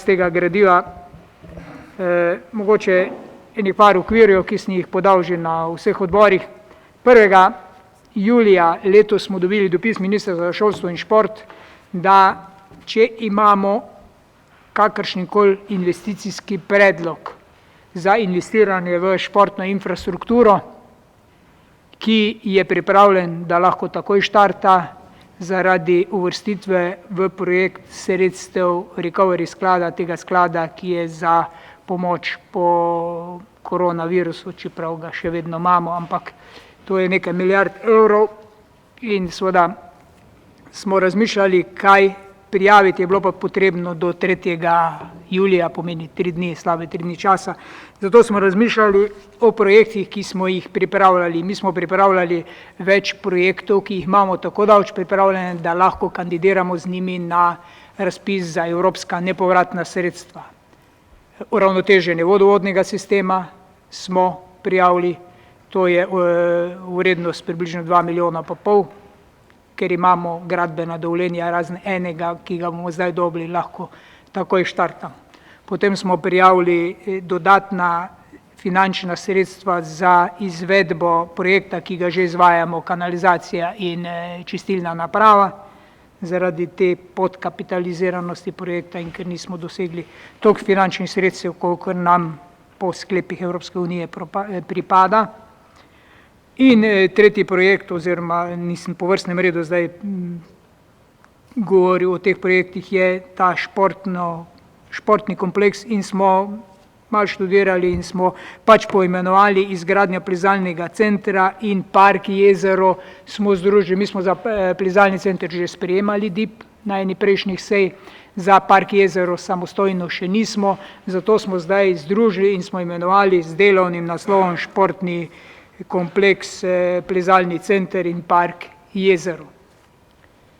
tega gradiva. Mogoče enih par okvirjev, ki sem jih podal že na vseh odborih. 1. julija letos smo dobili dopis Ministrstva za šolstvo in šport, da če imamo kakršenkoli investicijski predlog za investiranje v športno infrastrukturo, ki je pripravljen, da lahko takoj štarta zaradi uvrstitve v projekt sredstev recovery sklada, tega sklada, ki je za pomoč po koronavirusu, čeprav ga še vedno imamo, ampak to je nekaj milijard evrov in seveda smo razmišljali, kaj prijaviti, je bilo pa potrebno do 3. julija, pomeni 3 dni, slabe 3 dni časa. Zato smo razmišljali o projektih, ki smo jih pripravljali. Mi smo pripravljali več projektov, ki jih imamo tako daleč pripravljene, da lahko kandidiramo z njimi na razpis za evropska nepovratna sredstva. Uravnoteženje vodovodnega sistema smo prijavili, to je vrednost približno 2,5 milijona, ker imamo gradbena dovoljenja razen enega, ki ga bomo zdaj dobili, lahko takoj štartamo. Potem smo prijavili dodatna finančna sredstva za izvedbo projekta, ki ga že izvajamo, kanalizacija in čistilna naprava, zaradi te podkapitaliziranosti projekta in ker nismo dosegli toliko finančnih sredstev, kolikor nam po sklepih Evropske unije pripada. In tretji projekt, oziroma nisem po vrstnem redu zdaj govoril o teh projektih, je ta športni kompleks in smo malo študirali in smo pač poimenovali izgradnja plezalnega centra in park Jezero smo združili. Mi smo za plezalni center že sprejemali DIP na eni prejšnjih sej, za park Jezero samostojno še nismo, zato smo zdaj združili in smo imenovali z delovnim naslovom športni kompleks plezalni center in park Jezero.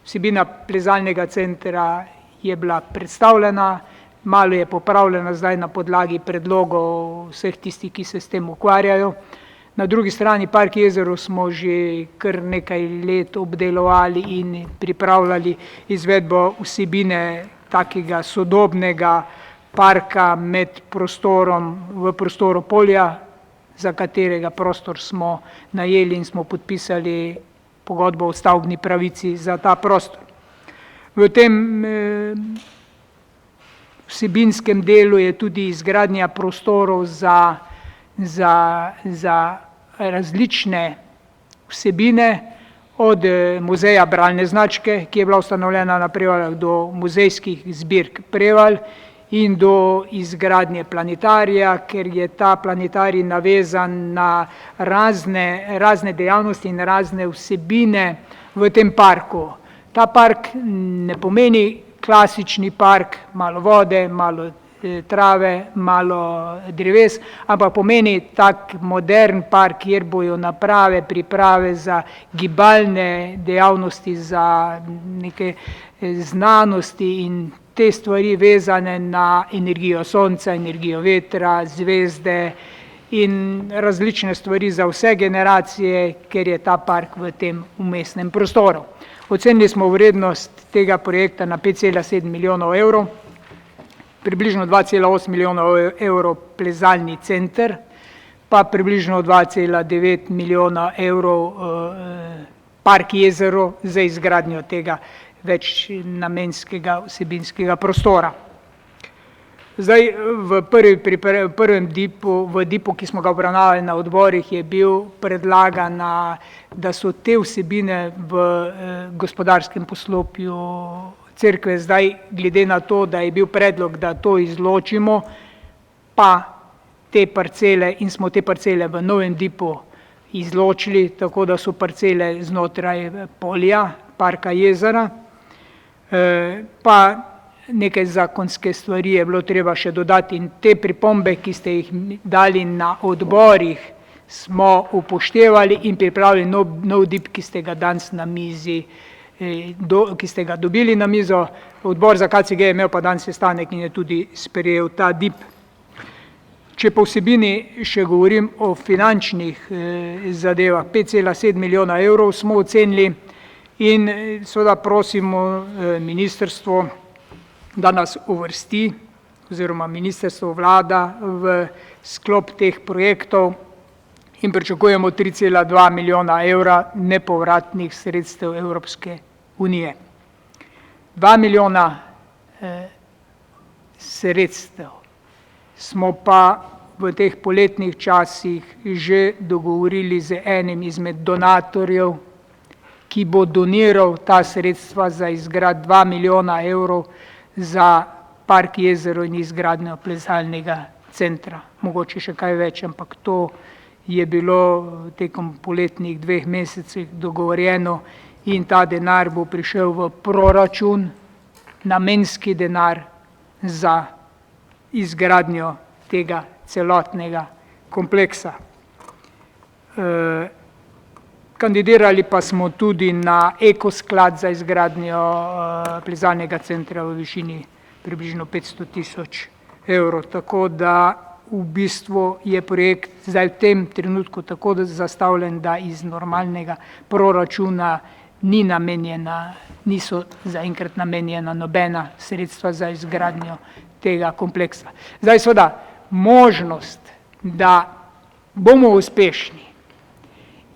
Vsebina plezalnega centra je bila predstavljena, malo je popravljena zdaj na podlagi predlogov vseh tistih, ki se s tem ukvarjajo. Na drugi strani park Jezero smo že kar nekaj let obdelovali in pripravljali izvedbo vsebine takega sodobnega parka med v prostoru polja, za katerega prostor smo najeli in smo podpisali pogodbo o stavbni pravici za ta prostor. V tem vsebinskem delu je tudi izgradnja prostorov za različne vsebine, od muzeja bralne značke, ki je bila ustanovljena na Prevaljah, do muzejskih zbirk Prevalj in do izgradnje planetarija, ker je ta planetarij navezan na razne dejavnosti in razne vsebine v tem parku. Ta park ne pomeni klasični park, malo vode, malo trave, malo dreves, ampak pomeni tak modern park, kjer bojo naprave, priprave za gibalne dejavnosti, za neke znanosti in te stvari vezane na energijo sonca, energijo vetra, zvezde in različne stvari za vse generacije, ker je ta park v tem vmesnem prostoru. Ocenili smo vrednost tega projekta na 5,7 milijonov evrov, približno 2,8 milijonov evrov plezalni center, pa približno 2,9 milijona evrov park Jezero za izgradnjo tega večnamenskega vsebinskega prostora. Zdaj, pri prvem DIP-u, v DIP-u, ki smo ga obravnavali na odborih, je bil predlagan, da so te vsebine v gospodarskem poslopju cerkve. Zdaj, glede na to, da je bil predlog, da to izločimo, pa te parcele in smo te parcele v novem DIP-u izločili, tako da so parcele znotraj polja, parka jezera, pa neke zakonske stvari je bilo treba še dodati in te pripombe, ki ste jih dali na odborih, smo upoštevali in pripravili nov DIP, ki ste ga danes na mizi, ki ste ga dobili na mizo. Odbor za KCG je imel pa danes sestanek in je tudi sprejel ta DIP. Če po vsebini še govorim o finančnih zadevah, 5,7 milijona evrov smo ocenili in seveda prosimo ministrstvo, da nas uvrsti, oziroma ministrstvo, vlada v sklop teh projektov in pričakujemo 3,2 milijona evra nepovratnih sredstev Evropske unije. 2 milijona sredstev smo pa v teh poletnih časih že dogovorili z enim izmed donatorjev, ki bo doniral ta sredstva za izgrad 2 milijona evrov za park jezero in izgradnjo plezalnega centra. Mogoče še kaj več, ampak to je bilo tekom poletnih 2 mesecih dogovorjeno in ta denar bo prišel v proračun, namenski denar za izgradnjo tega celotnega kompleksa. Kandidirali pa smo tudi na ekosklad za izgradnjo plezalnega centra v višini približno 500.000 evrov. Tako da v bistvu je projekt zdaj v tem trenutku tako zastavljen, da iz normalnega proračuna niso zaenkrat namenjena nobena sredstva za izgradnjo tega kompleksa. Zdaj seveda možnost, da bomo uspešni,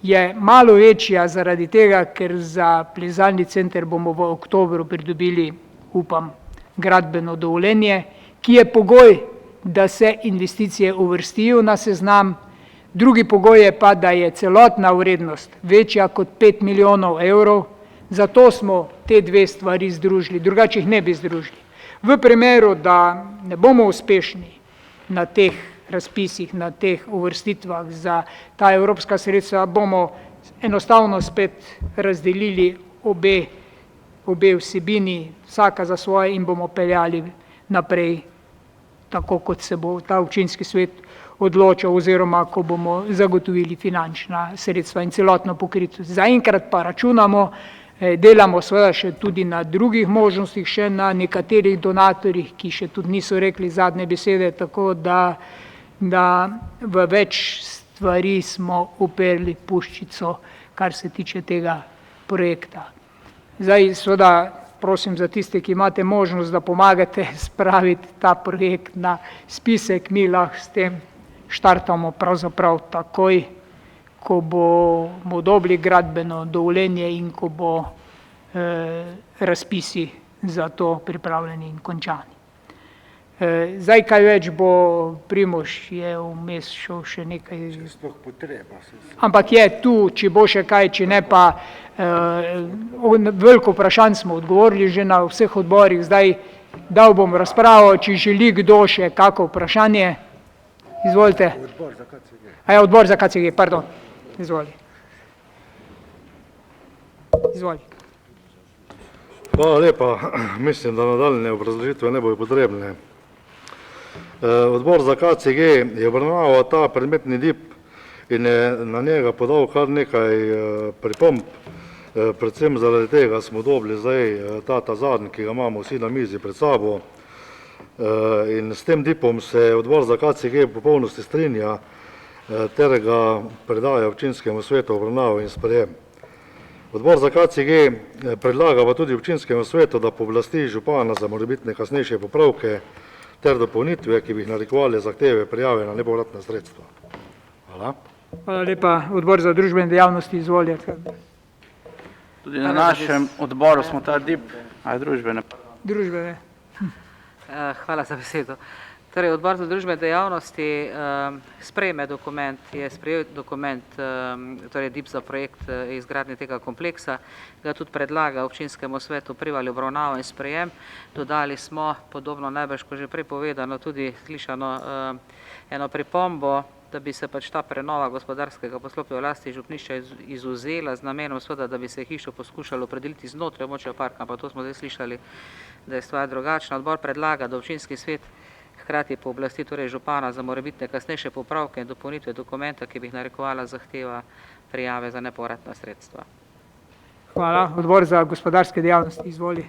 je malo večja zaradi tega, ker za plezalni center bomo v oktobru pridobili, upam, gradbeno dovoljenje, ki je pogoj, da se investicije uvrstijo na seznam. Drugi pogoj je pa, da je celotna vrednost večja kot 5 milijonov evrov, zato smo te dve stvari združili, drugače jih ne bi združili. V primeru, da ne bomo uspešni na teh razpisih, na teh uvrstitvah za ta evropska sredstva, bomo enostavno spet razdelili obe vsebini, vsaka za svoje in bomo peljali naprej, tako kot se bo ta občinski svet odločil oziroma ko bomo zagotovili finančna sredstva in celotno pokritost. Zaenkrat pa računamo, delamo seveda še tudi na drugih možnostih, še na nekaterih donatorjih, ki še tudi niso rekli zadnje besede, tako da v več stvari smo uperili puščico, kar se tiče tega projekta. Zdaj seveda prosim za tiste, ki imate možnost, da pomagate spraviti ta projekt na spisek, mi lahko s tem štartamo pravzaprav takoj, ko bomo dobili gradbeno dovoljenje in ko bo razpisi za to pripravljeni in končani. Zdaj, kaj več bo, Primož je vmes šel še nekaj. Sploh potreba. Ampak je tu, če bo še kaj, če ne pa, veliko vprašanj smo odgovorili že na vseh odborih, zdaj dal bom razpravo, če želi kdo še kako vprašanje. Izvolite. Odbor za KCG. Odbor za KCG, pardon. Izvoli. Izvoli. Hvala lepa. Mislim, da nadaljne obrazložitve ne bojo potrebne. Odbor za KCG je obravnaval ta predmetni DIP in je na njega podal kar nekaj pripomb. Predvsem zaradi tega smo dobili zdaj ta zadnji, ki ga imamo vsi na mizi pred sabo. In s tem DIP-om se odbor za KCG v popolnosti strinja ter ga predaja občinskemu svetu obravnavo in sprejem. Odbor za KCG predlaga pa tudi občinskemu svetu, da pooblasti župana za morebitne kasnejše popravke ter dopolnitve, ki bi jih narekovali zahteve prijave na nepovratna sredstva. Hvala. Hvala lepa. Odbor za družbene dejavnosti, izvolite. Tudi na našem odboru smo ta DIP, družbene. Družbene. Hvala za besedo. Torej, odbor za družbene dejavnosti sprejme dokument, je sprejel dokument, torej DIP za projekt izgradnje tega kompleksa, ga tudi predlaga občinskemu svetu Prevalje obravnavo in sprejem. Dodali smo, podobno najbrž, ko že prej povedano, tudi slišano eno pripombo, da bi se pač ta prenova gospodarskega poslopja v lasti župnišča izvzela z namenom seveda, da bi se hišo poskušalo opredeliti znotraj območja parka, pa to smo zdaj slišali, da je stvar drugačna. Odbor predlaga, da občinski svet hkrati pooblasti torej župana za morebitne kasnejše popravke in dopolnitve dokumenta, ki bi jih narekovala zahteva prijave za nepovratna sredstva. Hvala. Odbor za gospodarske dejavnosti, izvoli.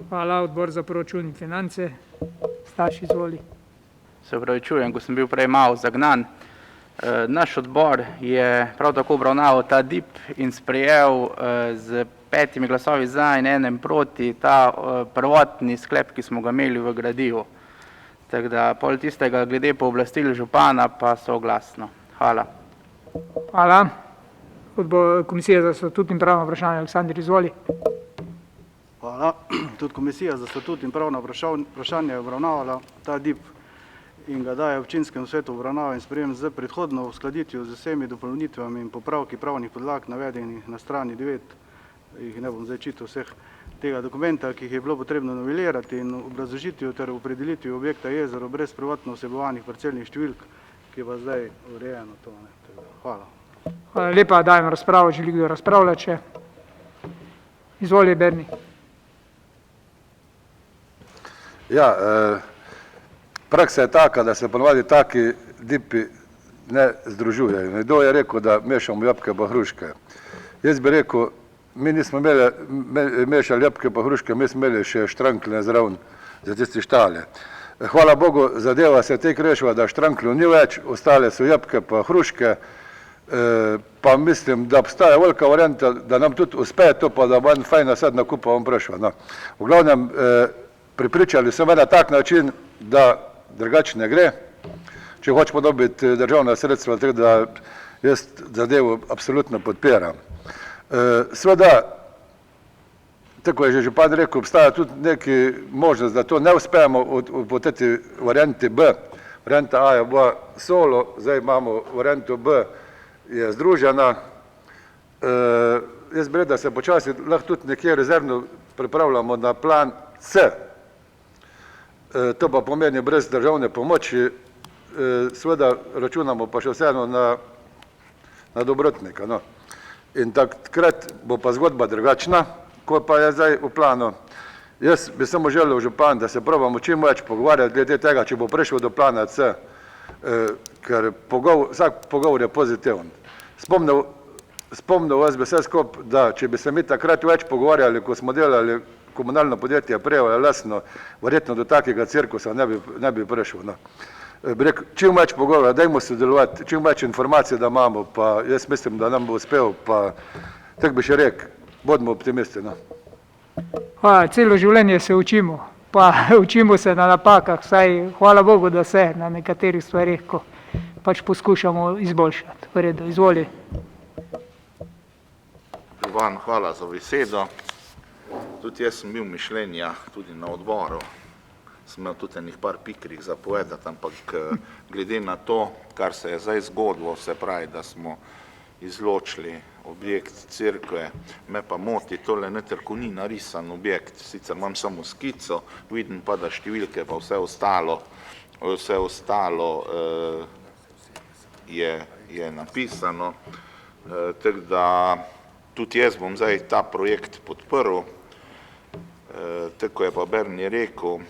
Hvala. Odbor za proračun in finance, Staš, izvoli. Se opravičujem, ko sem bil prej malo zagnan. Naš odbor je prav tako obravnaval ta DIP in sprejel z 5 glasovi za in 1 proti ta prvotni sklep, ki smo ga imeli v gradivu. Tako da pol tistega glede pooblastil župana pa soglasno. Hvala. Hvala. Komisija za statut in pravno vprašanje, Aleksandar, izvoli. Hvala. Tudi Komisija za statut in pravno vprašanje je obravnavala ta DIP in ga daje občinskemu svetu obravnava in sprejem z predhodno uskladitvijo z vsemi dopolnitvami in popravki pravnih podlag navedenih na strani 9, jih ne bom zdaj čital vseh tega dokumenta, ki jih je bilo potrebno novelirati in obrazložitvijo ter opredelitvijo objekta jezero brez privatno vsebovanih parcelnih številk, ki je pa zdaj urejeno to. Hvala. Hvala lepa, dajem razpravo, želi kdo razpravljati še? Izvoli, Berni. Ja, praksa je taka, da se ponovadi taki DIP-i ne združujejo. Nekdo je rekel, da mešamo jabolka pa hruške. Jaz bi rekel, mi nismo mešali jabolka pa hruške, mi smo imeli še štranklje zraven za tiste štale. Hvala Bogu, zadeva se je tek rešila, da štrankljev ni več, ostale so jabolka pa hruške, pa mislim, da obstaja velika varianta, da nam tudi uspe to, pa da bo en fajna sad nakupa vam prišla. V glavnem, pripričali so me na tak način, da drugače ne gre, če hočemo dobiti državna sredstva, tako da jaz zadevo absolutno podpiram. Sveda, tako je že župan rekel, obstaja tudi neki možnost, da to ne uspemo po teti varianti B. Varianta A je bila solo, zdaj imamo varianto B, je združena. Jaz bi rekel, da se počasi lahko tudi nekje rezervno pripravljamo na plan C. To pa pomeni brez državne pomoči, seveda računamo pa še vseeno na dobrotnika. In takrat bo pa zgodba drugačna, ko pa je zdaj v planu. Jaz bi samo želel, župan, da se probamo čim več pogovarjati glede tega, če bo prišel do plana C, ker vsak pogovor je pozitiven. Spomnil vas bi vse skupaj, da če bi se mi takrat več pogovarjali, ko smo delali komunalno podjetje Prevalje Lesno, verjetno do takega cirkusa ne bi prišel. Bi rekel, čim več pogovora, dajmo sodelovati, čim več informacij, da imamo, pa jaz mislim, da nam bo uspel, pa tako bi še rekel, bodimo optimisti. Celo življenje se učimo, pa učimo se na napakah, saj hvala Bogu, da se na nekaterih stvarih, ko pač poskušamo izboljšati. V redu, izvoli. Ivan, hvala za besedo. Tudi jaz sem bil mišljenja, tudi na odboru, sem imel tudi enih par pikrih za povedati, ampak glede na to, kar se je zdaj zgodilo, se pravi, da smo izločili objekt cerkve, me pa moti, tole netrko ni narisan objekt, sicer imam samo skico, vidim pa, da številke pa vse ostalo je napisano, tako da tudi jaz bom zdaj ta projekt podprl. Tako je pa Berni rekel,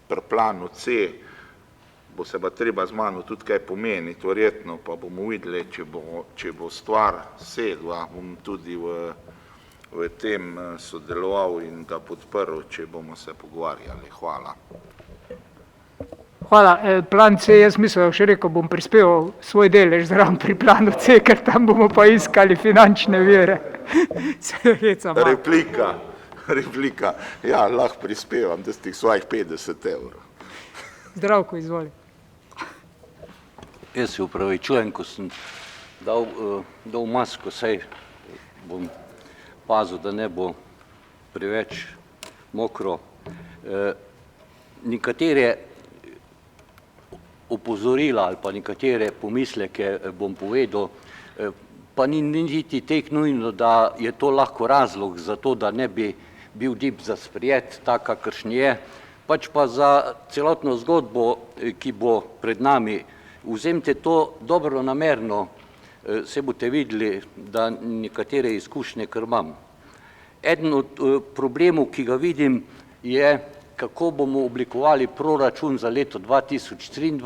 pri planu C bo se pa treba z mano tudi kaj pomeniti, verjetno pa bomo videli, če bo stvar sedla, bom tudi v tem sodeloval in ga podprl, če bomo se pogovarjali. Hvala. Hvala. Plan C, jaz mislim, še rekel, bom prispeval svoj delež zraven pri planu C, ker tam bomo pa iskali finančne vire. Replika. Ja, lahko prispevam tistih svojih 50 evrov. Zdravko, izvoli. Jaz se upravičujem, ko sem dal masko, saj bom pazil, da ne bo preveč mokro. Nekatere opozorila ali pa nekatere pomisleke bom povedal, pa ni niti tek nujno, da je to lahko razlog za to, da ne bi bil DIP za sprejet, tak, kakršen je, pač pa za celotno zgodbo, ki bo pred nami. Vzemite to dobro namerno, se boste videli, da nekatere izkušnje, kar imam. Eden od problemov, ki ga vidim, je, kako bomo oblikovali proračun za leto 2023,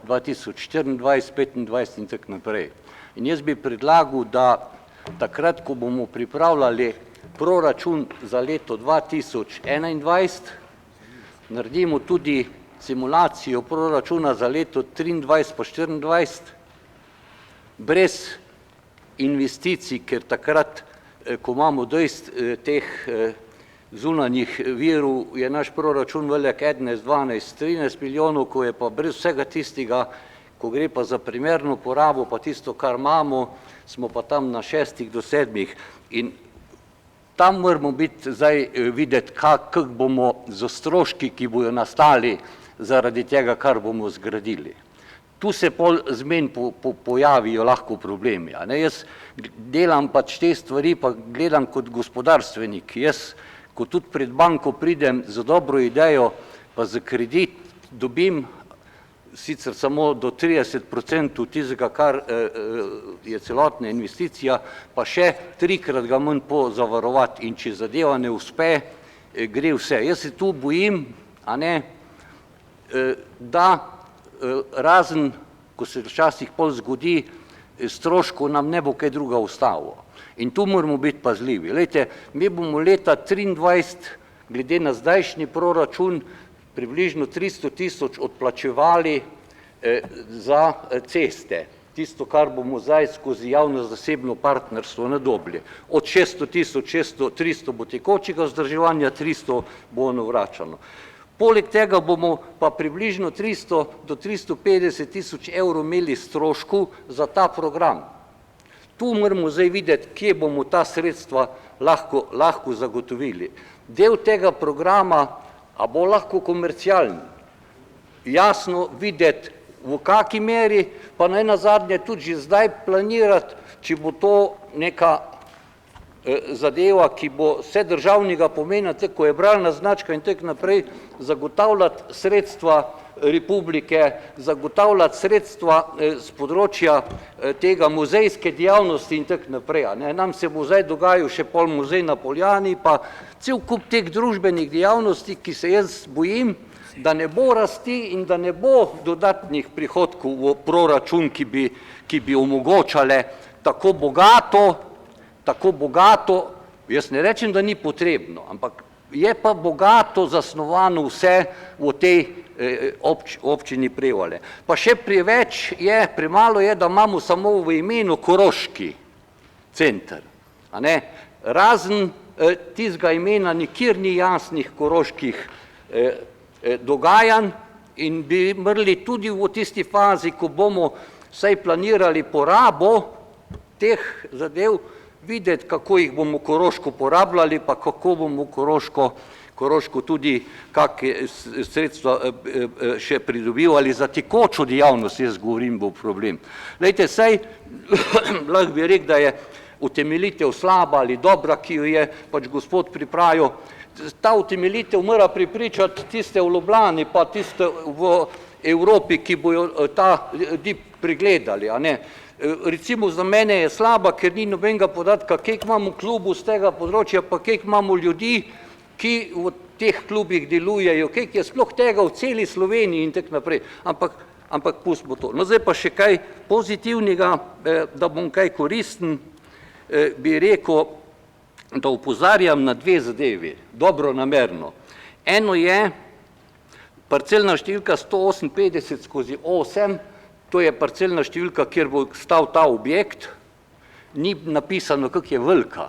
2024, 2025 in tako naprej. In jaz bi predlagal, da takrat, ko bomo pripravljali proračun za leto 2021, naredimo tudi simulacijo proračuna za leto 2023 pa 2024, brez investicij, ker takrat, ko imamo dost teh zunanjih virov, je naš proračun velik 11, 12, 13 milijonov, ko je pa brez vsega tistega, ko gre pa za primerno porabo, pa tisto, kar imamo, smo pa tam na 6 do 7. In tam moramo biti zdaj videti, kako bomo z stroški, ki bojo nastali zaradi tega, kar bomo zgradili. Tu se pol zmen pojavijo lahko problemi. Jaz delam pač te stvari, pa gledam kot gospodarstvenik. Jaz, ko tudi pred banko pridem z dobro idejo, pa za kredit dobim sicer samo do 30% tistega, kar je celotna investicija, pa še 3-krat ga manj pozavarovati. In če zadeva ne uspe, gre vse. Jaz se tu bojim, da razen, ko se včasih pol zgodi, stroškov nam ne bo kaj druga ostalo. In tu moramo biti pazljivi. Glejte, mi bomo leta 2023, glede na zdajšnji proračun, približno 300 000 odplačevali za ceste. Tisto, kar bomo zdaj skozi javno-zasebno partnerstvo nadobili. Od 600 000, 300 bo tekočega vzdrževanja, 300 bo vračano. Poleg tega bomo pa približno 300 do 350 000 evrov imeli stroškov za ta program. Tu moramo zdaj videti, kje bomo ta sredstva lahko zagotovili. Del tega programa, a bo lahko komercialen, jasno videti, v kaki meri, pa nenazadnje tudi že zdaj planirati, če bo to neka zadeva, ki bo vse državnega pomena, tako ko je bralna značka in tako naprej, zagotavljati sredstva republike, zagotavljati sredstva z področja tega muzejske dejavnosti in tako naprej. Nam se bo zdaj dogajal še pol muzej na Poljani, pa cel kup teh družbenih dejavnosti, ki se jaz bojim, da ne bo rasti in da ne bo dodatnih prihodkov v proračun, ki bi omogočale tako bogato, jaz ne rečem, da ni potrebno, ampak je pa bogato zasnovano vse v tej občini Prevalje. Pa še preveč je, premalo je, da imamo samo v imenu Koroški center. Razen tistega imena nikjer ni jasnih koroških dogajanj in bi morali tudi v tisti fazi, ko bomo vsaj planirali porabo teh zadev, videti, kako jih bomo Koroško porabljali, pa kako bomo Koroško tudi kakšne sredstva še pridobivali za tekočo dejavnost, jaz govorim, bo problem. Glejte, saj lahko bi rekel, da je utemeljitev slaba ali dobra, ki jo je pač gospod pripravil. Ta utemeljitev mora prepričati tiste v Ljubljani, pa tiste v Evropi, ki bojo ta DIP pregledali. Recimo za mene je slaba, ker ni nobenega podatka, koliko imamo klubov z tega področja, pa koliko imamo ljudi, ki v teh klubih delujejo, koliko je sploh tega v celi Sloveniji in tako naprej. Ampak pustimo to. No zdaj pa še kaj pozitivnega, da bom kaj koristen, bi rekel, da opozarjam na dve zadevi, dobro namerno. Eno je parcelna številka 158/8, to je parcelna številka, kjer bo stal ta objekt, ni napisano, kako je velika.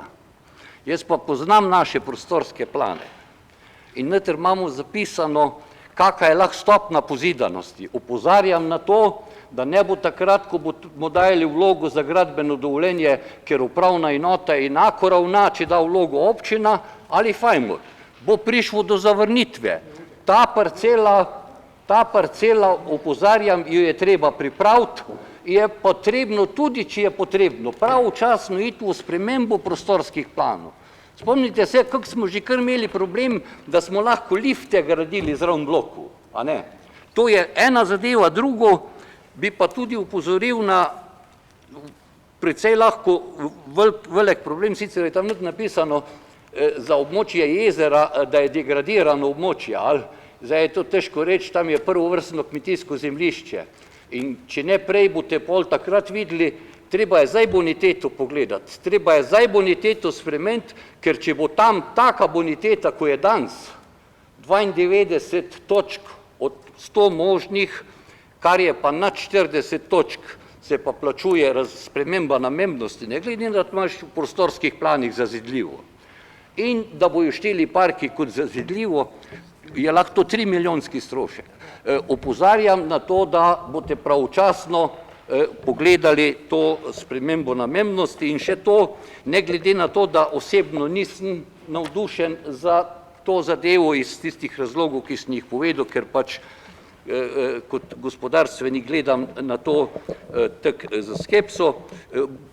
Jaz pa poznam naše prostorske plane in noter imamo zapisano, kakšna je lahko stopna pozidanosti. Opozarjam na to, da ne bo takrat, ko bomo dajali vlogo za gradbeno dovoljenje, ker upravna enota enako ravna, če da vlogo občina ali Fajmur. Bo prišlo do zavrnitve. Ta parcela, opozarjam, jo je treba pripraviti, je potrebno tudi, če je potrebno, pravočasno iti v spremembo prostorskih planov. Spomnite se, kako smo že kar imeli problem, da smo lahko lifte gradili zraven bloku, a ne? To je ena zadeva, drugo bi pa tudi upozoril na precej lahko velik problem, sicer je tam not napisano za območje jezera, da je degradirano območje, ali zdaj je to težko reči, tam je prvovrstno kmetijsko zemljišče. In če ne prej boste pol takrat videli, treba je zdaj boniteto pogledati, treba je zdaj boniteto spremeniti, ker če bo tam taka boniteta, ko je danes, 92 točk od 100 možnih, kar je pa nad 40 točk, se pa plačuje sprememba namembnosti, ne glede na to, da imaš v prostorskih planih zazidljivo. In da bojo šteli parki kot zazidljivo, je lahko to 3 milijonski strošek. Opozarjam na to, da boste pravočasno pogledali to spremembo namembnosti in še to, ne glede na to, da osebno nisem navdušen za to zadevo iz tistih razlogov, ki sem jih povedal, ker pač kot gospodarstvenik gledam na to tako za skepso.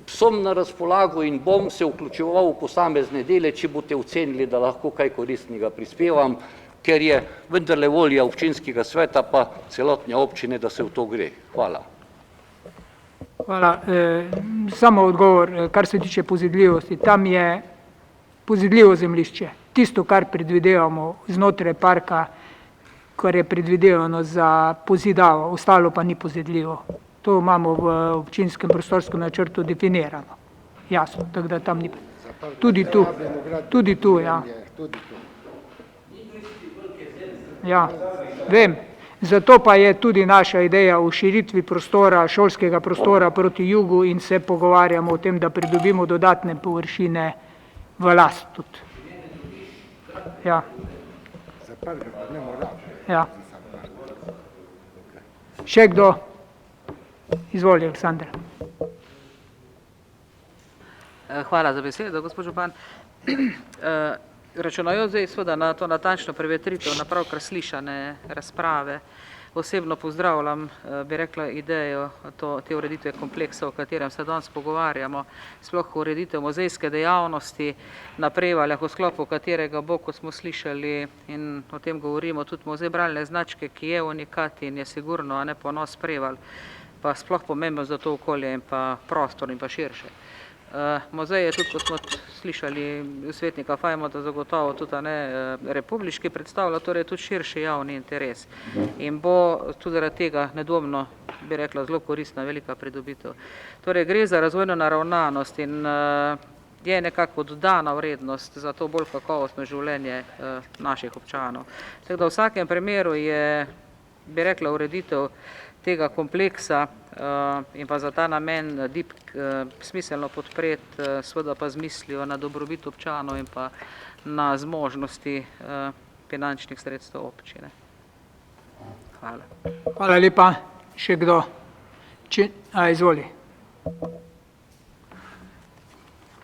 Sem na razpolago in bom se vključeval v posamezne dele, če boste ocenili, da lahko kaj koristnega prispevam, ker je vendarle volja občinskega sveta pa celotne občine, da se v to gre. Hvala. Hvala. Samo odgovor, kar se tiče pozidljivosti. Tam je pozidljivo zemljišče. Tisto, kar predvidevamo znotraj parka, kar je predvidevano za pozidavo, ostalo pa ni pozidljivo. To imamo v občinskem prostorskem načrtu definirano. Jasno, tako da tam ni. Tudi tu, ja. Ja, vem. Zato pa je tudi naša ideja o širitvi prostora, šolskega prostora proti jugu in se pogovarjamo o tem, da pridobimo dodatne površine v last tudi. Ja. Ja. Še kdo? Izvoli, Aleksandar. Hvala za besedo, gospod župan. Računajoč zdaj seveda na to natančno prevetritev, na pravkar slišane razprave, osebno pozdravljam, bi rekla, idejo te ureditve kompleksa, o katerem se danes pogovarjamo, sploh ureditev muzejske dejavnosti na Prevaljah, v sklopu katerega bo, kot smo slišali in o tem govorimo, tudi muzej bralne značke, ki je unikat in je sigurno ponos Prevalj, pa sploh pomemben za to okolje in pa prostor in pa širše. Muzej je tudi, kot smo slišali svetnika Fajmota, zagotovo tudi republiški predstavlja, torej tudi širši javni interes. In bo tudi zaradi tega nedvomno, bi rekla, zelo koristna velika pridobitev. Torej gre za razvojno naravnanost in je nekako dodana vrednost za to bolj kakovostno življenje naših občanov. Tako da v vsakem primeru je, bi rekla, ureditev tega kompleksa in pa za ta namen DIP smiselno podpreti, seveda pa z mislijo na dobrobit občanov in pa na zmožnosti finančnih sredstev občine. Hvala. Hvala lepa. Še kdo? Izvoli.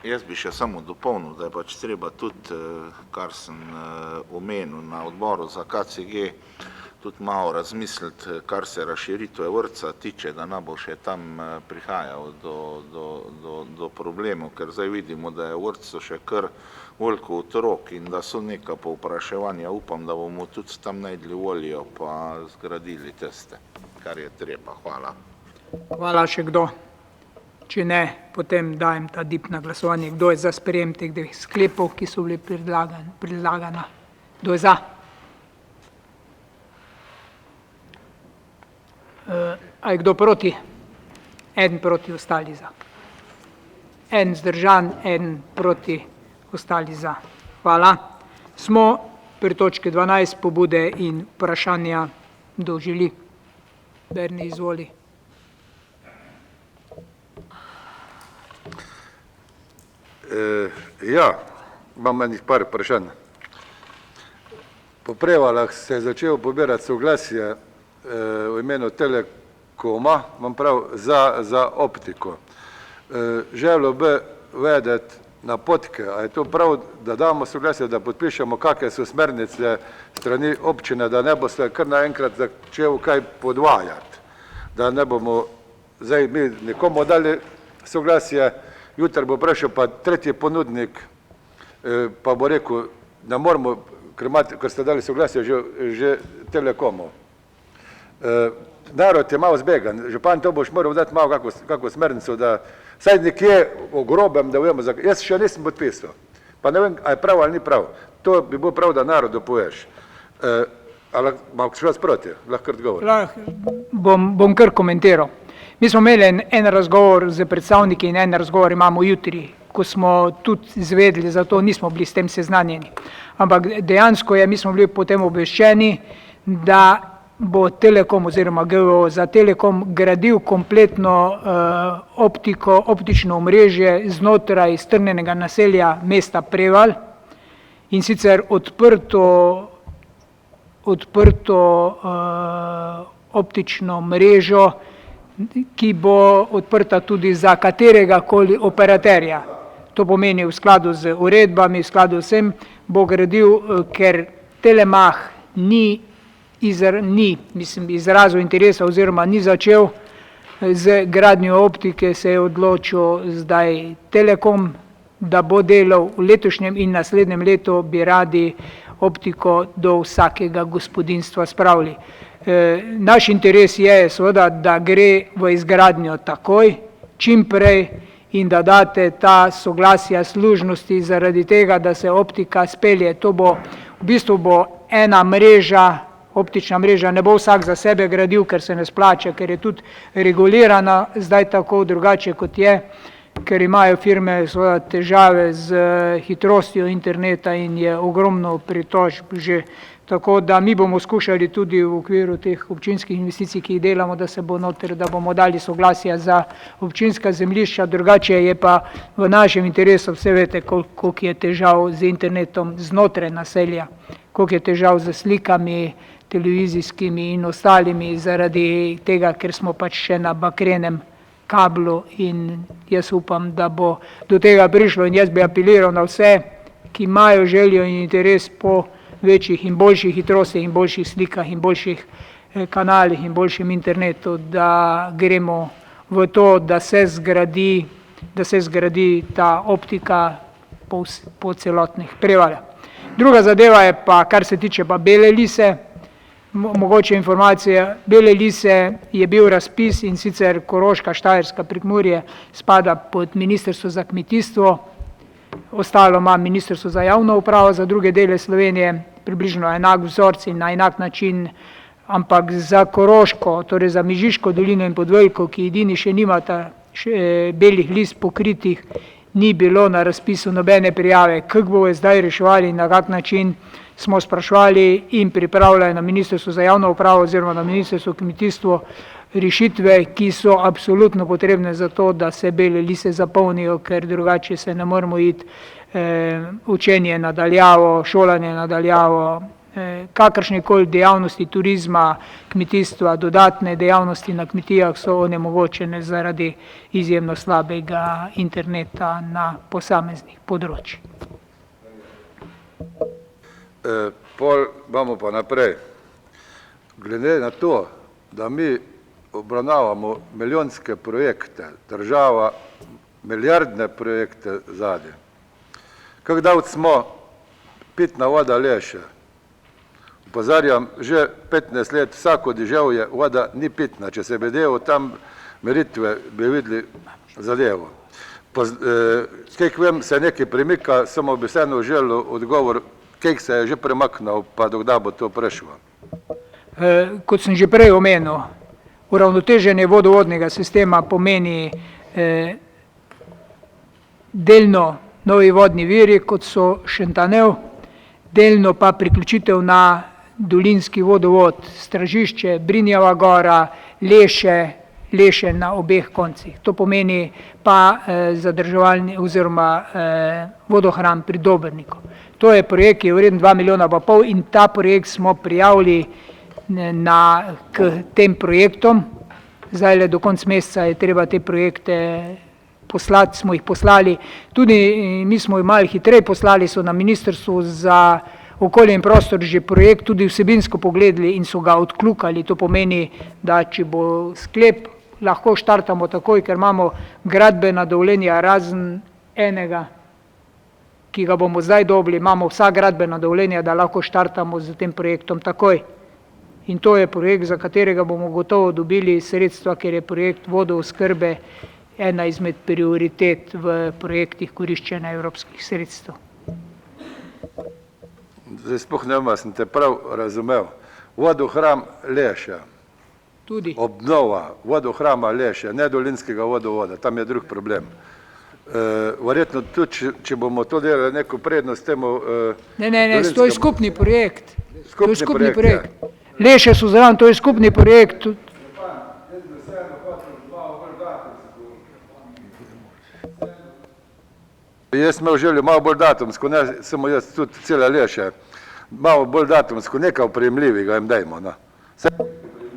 Jaz bi še samo dopolnil, da je pač treba tudi, kar sem omenil na odboru za KCG, tudi malo razmisliti, kar se razširitve vrtca tiče, da ne bo še tam prihajal do problemov, ker zdaj vidimo, da je v vrtcu še kar veliko otrok in da so neka povpraševanja. Upam, da bomo tudi tam najdli voljo pa zgradili tiste, kar je treba. Hvala. Hvala. Še kdo? Če ne, potem dajem ta DIP na glasovanje. Kdo je za sprejem teh dveh sklepov, ki so bili predlagana? Kdo je za? A je kdo proti? En proti, ostali za. En zdržan, en proti, ostali za. Hvala. Smo pri točki 12, pobude in vprašanja. Kdo želi? Berni, izvoli. Ja, imam enih par vprašanj. Po Prevaljah se je začel pobirati soglasje v imenu Telekoma, imam prav, za optiko. Želel bi vedeti napotke, a je to prav, da damo soglasje, da podpišemo, kakve so smernice strani občine, da ne bo se kar naenkrat začel kaj podvajati, da ne bomo zdaj mi nekomu dali soglasje, jutri bo prišel pa tretji ponudnik, pa bo rekel, da moramo, ker ste dali soglasje že Telekomu. Narod je malo zbegan, župan, to boš moral dati malo kako smernico, da saj nekje o grobem, da vemo, jaz še nisem podpisal, pa ne vem, a je prav ali ni prav, to bi bilo prav, da narodu poveš. Ali malo še vas proti, lahko odgovor. Bom kar komentiral. Mi smo imeli en razgovor z predstavniki in en razgovor imamo jutri, ko smo tudi izvedeli, zato nismo bili s tem seznanjeni. Ampak dejansko mi smo bili potem obveščeni, da bo Telekom oziroma GO za Telekom gradil kompletno optično omrežje znotraj strnjenega naselja mesta Prevalj in sicer odprto optično mrežo, ki bo odprta tudi za katerega koli operaterja. To pomeni v skladu z uredbami, v skladu z vsem bo gradil, ker Telemach ni izrazil interesa oziroma ni začel z gradnjo optike, se je odločil zdaj Telekom, da bo delal v letošnjem in naslednjem letu, bi radi optiko do vsakega gospodinjstva spravili. Naš interes je seveda, da gre v izgradnjo takoj, čim prej in da date ta soglasja služnosti zaradi tega, da se optika spelje. To bo, v bistvu bo ena mreža, optična mreža, ne bo vsak za sebe gradil, ker se ne splača, ker je tudi regulirana zdaj tako drugače kot je, ker imajo firme seveda težave z hitrostjo interneta in je ogromno pritožb že. Tako da mi bomo skušali tudi v okviru teh občinskih investicij, ki jih delamo, da se bo noter, da bomo dali soglasja za občinska zemljišča, drugače je pa v našem interesu, vse veste, koliko je težav z internetom znotraj naselja, koliko je težav z slikami, televizijskimi in ostalimi, zaradi tega, ker smo pač še na bakrenem kablu in jaz upam, da bo do tega prišlo in jaz bi apeliral na vse, ki imajo željo in interes po večjih in boljših hitrostih in boljših slikah in boljših kanalih in boljšem internetu, da gremo v to, da se zgradi ta optika po celotnih Prevaljah. Druga zadeva je pa, kar se tiče pa Bele lise, mogoče informacija, Bele lise je bil razpis in sicer Koroška, Štajerska, Prekmurje spada pod Ministrstvo za kmetijstvo, ostalo ima Ministrstvo za javno upravo, za druge dele Slovenije približno enak vzorc in na enak način, ampak za Koroško, torej za Mežiško dolino in Podveljko, ki edini še nimata belih list pokritih, ni bilo na razpisu nobene prijave. Kako bojo zdaj reševali in na kak način, smo spraševali in pripravljali na Ministrstvo za javno upravo oziroma na Ministrstvo kmetijstvo rešitve, ki so absolutno potrebne za to, da se bele lise zapolnijo, ker drugače se ne moramo iti učenje nadaljavo, šolanje nadaljavo, kakršnekoli dejavnosti turizma, kmetijstva, dodatne dejavnosti na kmetijah so onemogočene zaradi izjemno slabega interneta na posameznih področjih. Pol imamo pa naprej. Glede na to, da mi obravnavamo milijonske projekte, država milijardne projekte zadnje. Kako davt smo pitna voda leše? Opozarjam, že 15 let vsako deževje voda ni pitna. Če se bi delal tam meritve, bi videli zadevo. Kaj vem, se nekaj premika, samo bi vseeno želel odgovor, kaj se je že premaknil, pa dokdaj bo to prišlo. Kot sem že prej omenil, uravnoteženje vodovodnega sistema pomeni delno novi vodni viri, kot so Šentanev, delno pa priključitev na dolinski vodovod, Stražišče, Brinjeva gora, Leše Leše na obeh koncih. To pomeni pa zadrževalni oziroma vodohran pri Dobrniku. To je projekt, ki je vreden 2,5 milijona in ta projekt smo prijavili k tem projektom. Zdaj do konca meseca je treba te projekte poslati, smo jih poslali. Tudi mi smo jih malo hitreje poslali, so na Ministrstvu za okolje in prostor že projekt tudi vsebinsko pogledali in so ga odkljukali. To pomeni, da če bo sklep, lahko štartamo takoj, ker imamo gradbena dovoljenja razen enega, ki ga bomo zdaj dobili, imamo vsa gradbena dovoljenja, da lahko štartamo z tem projektom takoj. In to je projekt, za katerega bomo gotovo dobili sredstva, ker je projekt vodooskrbe ena izmed prioritet v projektih koriščenja evropskih sredstev. Zdaj sploh ne vem, sem te prav razumel. Vodohram Leša. Tudi. Obnova vodohrama Leše, ne Dolinskega vodovoda, tam je drug problem. Verjetno tudi, če bomo to delali neko prednost temu... Ne, to je skupni projekt. To je skupni projekt. Leše so zraven, to je skupni projekt. Jaz sem imel željo malo bolj datumsko, ne samo jaz, tudi cela Leša, malo bolj datumsko, nekaj oprijemljivega jim dajmo.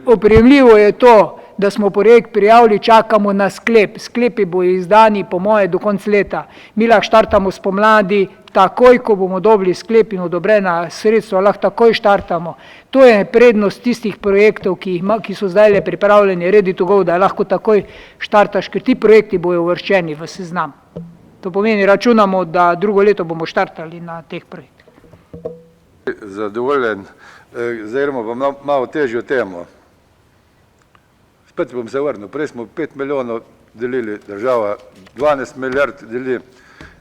Oprijemljivo je to, da smo projekt prijavili, čakamo na sklep. Sklepi bo izdani po moje do konca leta. Mi lahko štartamo spomladi, takoj, ko bomo dobili sklep in odobrena sredstva, lahko takoj štartamo. To je prednost tistih projektov, ki so zdaj pripravljeni, ready to go, da lahko takoj štartaš, ker ti projekti bojo uvrščeni v seznam. To pomeni, računamo, da drugo leto bomo štartali na teh projektih. Zadovoljen, zdaj imamo pa malo težjo temo. Spet bom se vrnil, prej smo 5 milijonov delili, država 12 milijard deli.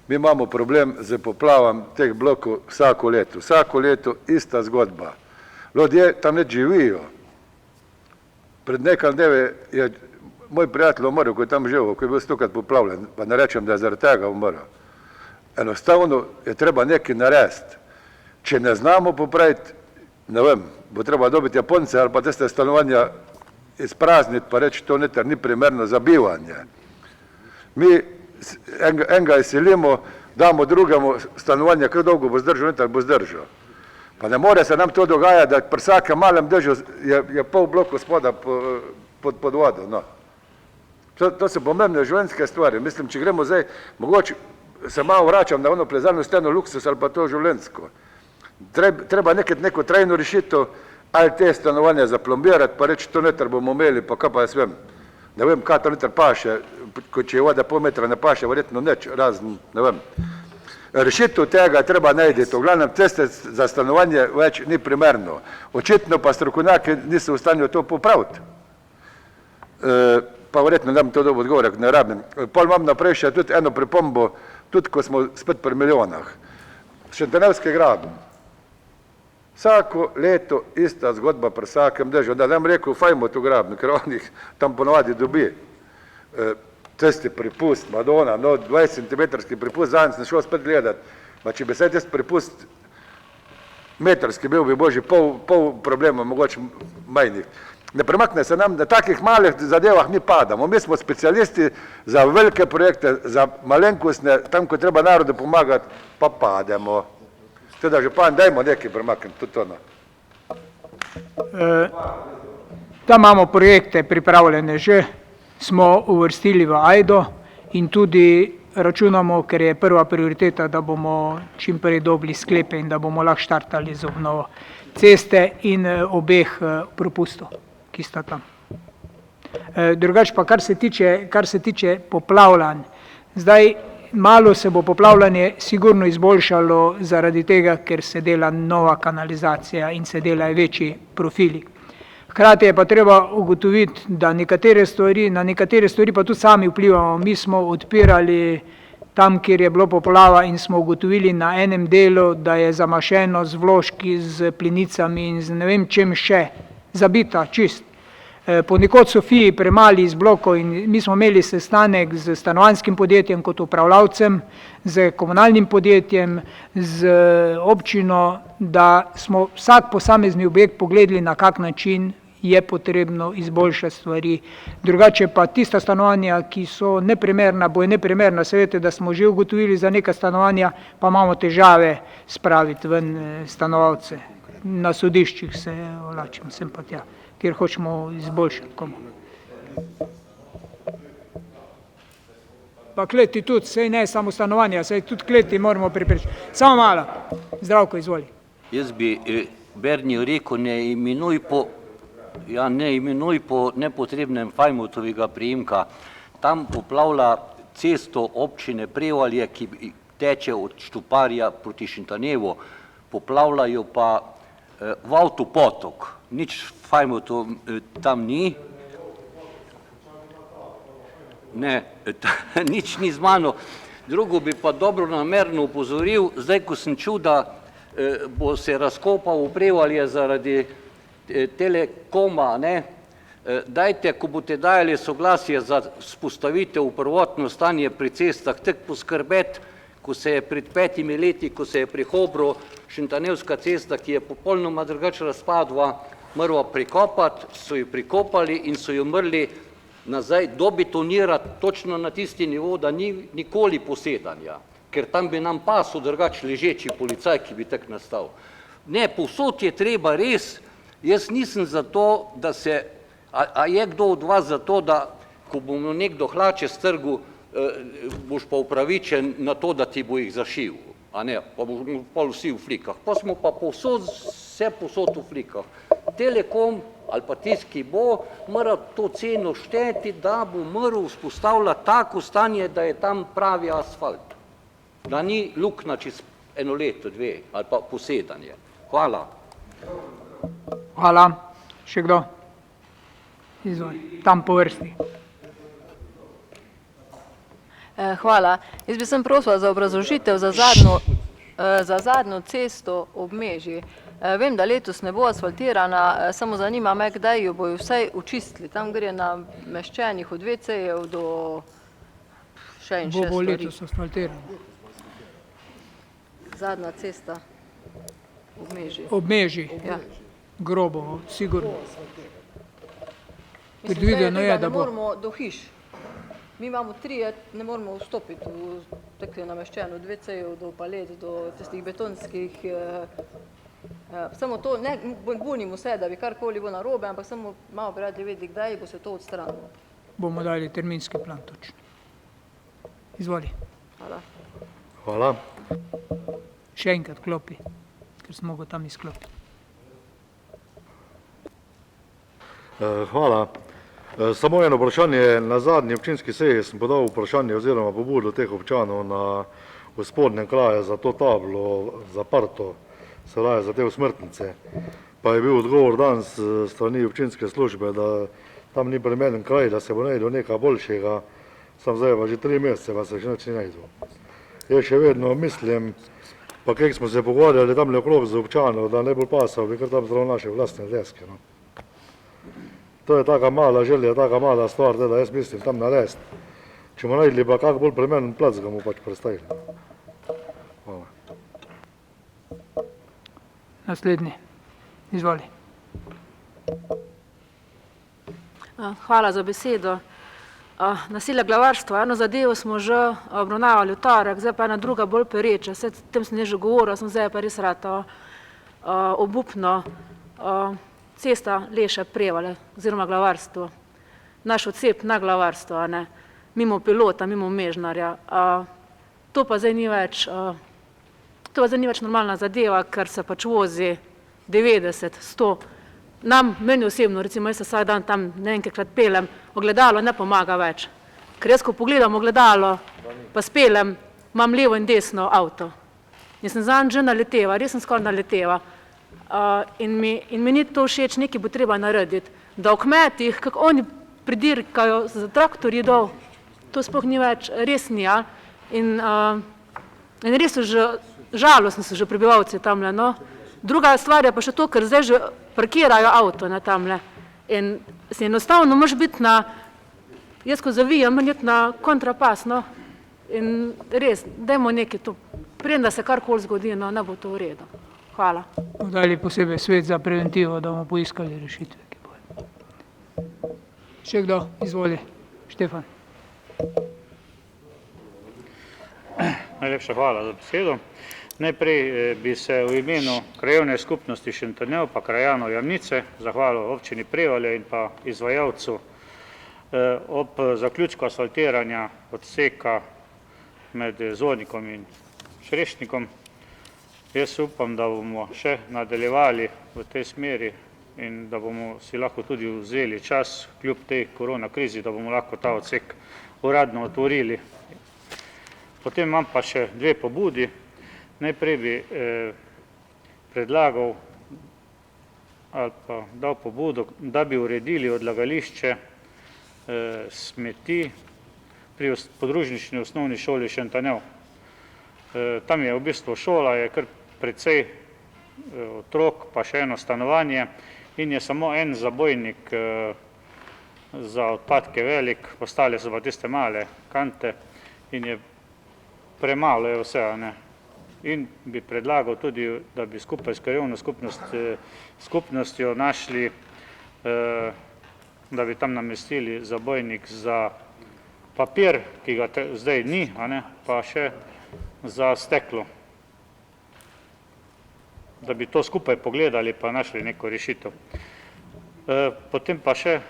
Mi imamo problem z poplavam teh blokov vsako leto. Vsako leto ista zgodba. Ljudje tam ne živijo. Pred nekaj dnevi je moj prijatelj umrl, ko je tam živel, ko je bil stokrat poplavljen, pa ne rečem, da je zaradi tega umrl. Enostavno je treba nekaj narediti. Če ne znamo popraviti, ne vem, bo treba dobiti Japonce ali pa tiste stanovanja izprazniti, pa reči, to ni primerno za bivanje. Mi enega izselimo, damo drugemu stanovanje, kako dolgo bo zdržal, noter bo zdržal. Pa ne more se nam to dogajati, da pri vsakem malem dežju je pol bloku spoda pod vodo. No. To so pomembne življenjske stvari. Mislim, če gremo zdaj, mogoče se malo vračam na ono plezalno steno luksus ali pa to življenjsko. Treba neko trajno rešitev, ali te stanovanja zaplombirati, pa reči, to noter bomo imeli, pa kaj pa jaz vem. Ne vem, kaj to noter paše, če je voda pol metra ne paše, verjetno neč, razen, ne vem. Rešitev tega treba najti, v glavnem ceste za stanovanje več ni primerno. Očitno pa strokovnjaki niso v stanju to popraviti. Pa verjetno nam to dobo odgovor, ne rabim. Pol imam naprej še tudi eno pripombo, tudi ko smo spet pri milijonah. Šentanelski graben. Vsako leto ista zgodba pri vsakem dežju. Da nam rekel, fajmo to graben, ker on jih tam ponovadi dobi. Cesti pripust, Madonna, 20 cm pripust, zadnji sem šel spet gledati. Če bi se test pripust metrski bil, bi božji pol problema, mogoče manjih. Ne premakne se nam, da takih malih zadevah mi padamo. Mi smo specialisti za velike projekte, za malenkostne, tam, ko treba narodu pomagati, pa pademo. Teda župan, dajmo nekaj premakniti, tudi ono. Tam imamo projekte pripravljene že, smo uvrstili v AJDO in tudi računamo, ker je prva prioriteta, da bomo čim prej dobili sklepe in da bomo lahko štartali z obnovo ceste in obeh propustov, ki sta tam. Drugače pa, kar se tiče poplavljanj, zdaj malo se bo poplavljanje sigurno izboljšalo zaradi tega, ker se dela nova kanalizacija in se delajo večji profili. Hkrati je pa treba ugotoviti, da na nekatere stvari pa tudi sami vplivamo. Mi smo odpirali tam, kjer je bilo poplava in smo ugotovili na enem delu, da je zamašeno z vložki, z plinicami in z ne vem čem še, zabita čist. Ponekod so FII premali iz blokov in mi smo imeli sestanek z stanovanjskim podjetjem kot upravljavcem, z komunalnim podjetjem, z občino, da smo vsak posamezni objekt pogledali, na kak način je potrebno izboljšati stvari. Drugače pa tista stanovanja, ki so neprimerna, bojo neprimerna, seveda, da smo že ugotovili za neka stanovanja, pa imamo težave spraviti ven stanovalce. Na sodiščih se vlačimo sem pa tja, kjer hočemo izboljšati komu. Pa kleti tudi, sej ne samo stanovanja, sej tudi kleti moramo pripričati. Samo malo. Zdravko, izvoli. Jaz bi Berniju rekel, ne imenuj po nepotrebnem Fajmutovega priimka. Tam poplavlja cesto občine Prevalje, ki teče od Štuparja proti Šintanevu, poplavljajo pa v avtopotok. Nič Fajmutov tam ni. Ne, nič ni z mano. Drugo bi pa dobro namerno upozoril, zdaj ko sem čul, da bo se razkopal v Prevalje zaradi Telekoma, ne, dajte, ko boste dajali soglasje za vzpostavitev v prvotno stanje pri cestah, tako poskrbeti, ko se je pred 5 leti, ko se je pri Hobru Šintanevska cesta, ki je popolnoma drugače razpadla, morala prikopati, so jo prikopali in so jo morali nazaj dobetonirati točno na tisti nivo, da ni nikoli posedanja, ker tam bi nam pasel drugače ležeči policaj, ki bi tak nastal. Ne, povsod je treba res, jaz nisem za to, da se, a je kdo od vas za to, da ko bomo nekdo hlače strgu, boš pa upravičen na to, da ti bo jih zašil, a ne, pa bomo pol vsi v flikah, pa smo pa povsod, vse povsod v flikah. Telekom ali pa tisti, ki bo, mora to ceno šteti, da bo moral vzpostavljati tako stanje, da je tam pravi asfalt, da ni luknja čez 1 leto, 2 ali pa posedanje. Hvala. Hvala. Še kdo? Izvoli. Tam po vrsti. Hvala. Jaz bi sem prosila za obrazložitev za zadnjo cesto ob Meži. Vem, da letos ne bo asfaltirana, samo zanima me, kdaj jo bojo vsaj očistili. Tam gre na meščenih od WC-jev do še in še Bo stvari. letos asfaltirana. Zadnja cesta ob Meži. Ob Meži. Ja. Grobo, sigurno. Mislim, Predvideno je, da ne bo. moramo do hiš. Mi imamo 3, ne moramo vstopiti v tako nameščeno od WC-jev do palet, do tistih betonskih. Samo to, ne bunimo se, da bi karkoli bilo narobe, ampak samo malo bi radi vedeli, kdaj bo se to odstranilo. Bomo dali terminski plan točno. Izvoli. Hvala. Hvala. Še enkrat klopi, ker smo ga tam izklopili. Hvala. Samo eno vprašanje. Na zadnji občinski seji sem podal vprašanje oziroma pobudo teh občanov na v spodnjem kraju za to tablo zaprto, se pravi za te usmrtnice. Pa je bil odgovor dan s strani občinske službe, da tam ni primeren kraj, da se bo najdel nekaj boljšega. Sam zdaj pa že 3 mesece, pa se še nič ni najdel. Jaz še vedno mislim, pa kaj smo se pogovarjali tam okrog z občanov, da najbolj pasal bi kar tam zelo naše vlastne deske. No. To je taka mala želja, taka mala stvar, da jaz mislim tam narediti. Če bomo najdli pa kak bolj primeren plac, ga bomo pač predstavili. Hvala. Naslednji. Izvoli. Hvala za besedo. Naselje Glavarstvo, eno zadevo smo že obravnavali v torek, zdaj pa ena druga bolj pereča. O tem sem že govorila, sem zdaj pa res rada obupno. Cesta Leša Prevalje oziroma Glavarstvo. Naš odcep na Glavarstvo, mimo Pilota, mimo Mežnarja. To pa zdaj ni več, normalna zadeva, ker se pač vozi 90, 100. Meni osebno, recimo jaz se vsak dan tam nekajkrat pelem, ogledalo ne pomaga več. Ker jaz, ko pogledam ogledalo, pa spelem, imam levo in desno avto. In sem zanj že naleteva, res sem skoraj naleteva. In mi ni to všeč, nekaj bo treba narediti. Da v kmetih, kako oni pridirkajo za traktorji dol, to sploh ni več, res ni. In res so že, žalostni so že prebivalci tamle. No. Druga stvar je pa še to, ker zdaj že parkirajo avto tamle. In se enostavno moraš biti na, jaz ko zavijam, moram iti na kontrapas. No. In res, dajmo nekaj to, preden da se karkoli zgodi, no, ne bo to v redu. Hvala. Dali posebej svet za preventivo, da bomo poiskali rešitve. Še kdo? Izvoli. Štefan. Najlepša hvala za besedo. Najprej bi se v imenu krajevne skupnosti Šentjernej pa krajanov Jamnice zahvalil občini Prevalje in pa izvajalcu ob zaključku asfaltiranja odseka med Zornikom in Šrešnikom. Jaz upam, da bomo še nadaljevali v tej smeri in da bomo si lahko tudi vzeli čas kljub tej korona krizi, da bomo lahko ta odsek uradno otvorili. Potem imam pa še dve pobudi. Najprej bi predlagal ali pa dal pobudo, da bi uredili odlagališče smeti pri podružnični osnovni šoli Šentjernej. Tam je v bistvu šola, je kar precej otrok, pa še eno stanovanje in je samo en zabojnik za odpadke velik, ostale so pa tiste male kante in je premalo je vse, ne. In bi predlagal tudi, da bi skupaj s krajevno skupnostjo našli, da bi tam namestili zabojnik za papir, ki ga zdaj ni, pa še za steklo. Da bi to skupaj pogledali pa našli neko rešitev. Potem pa še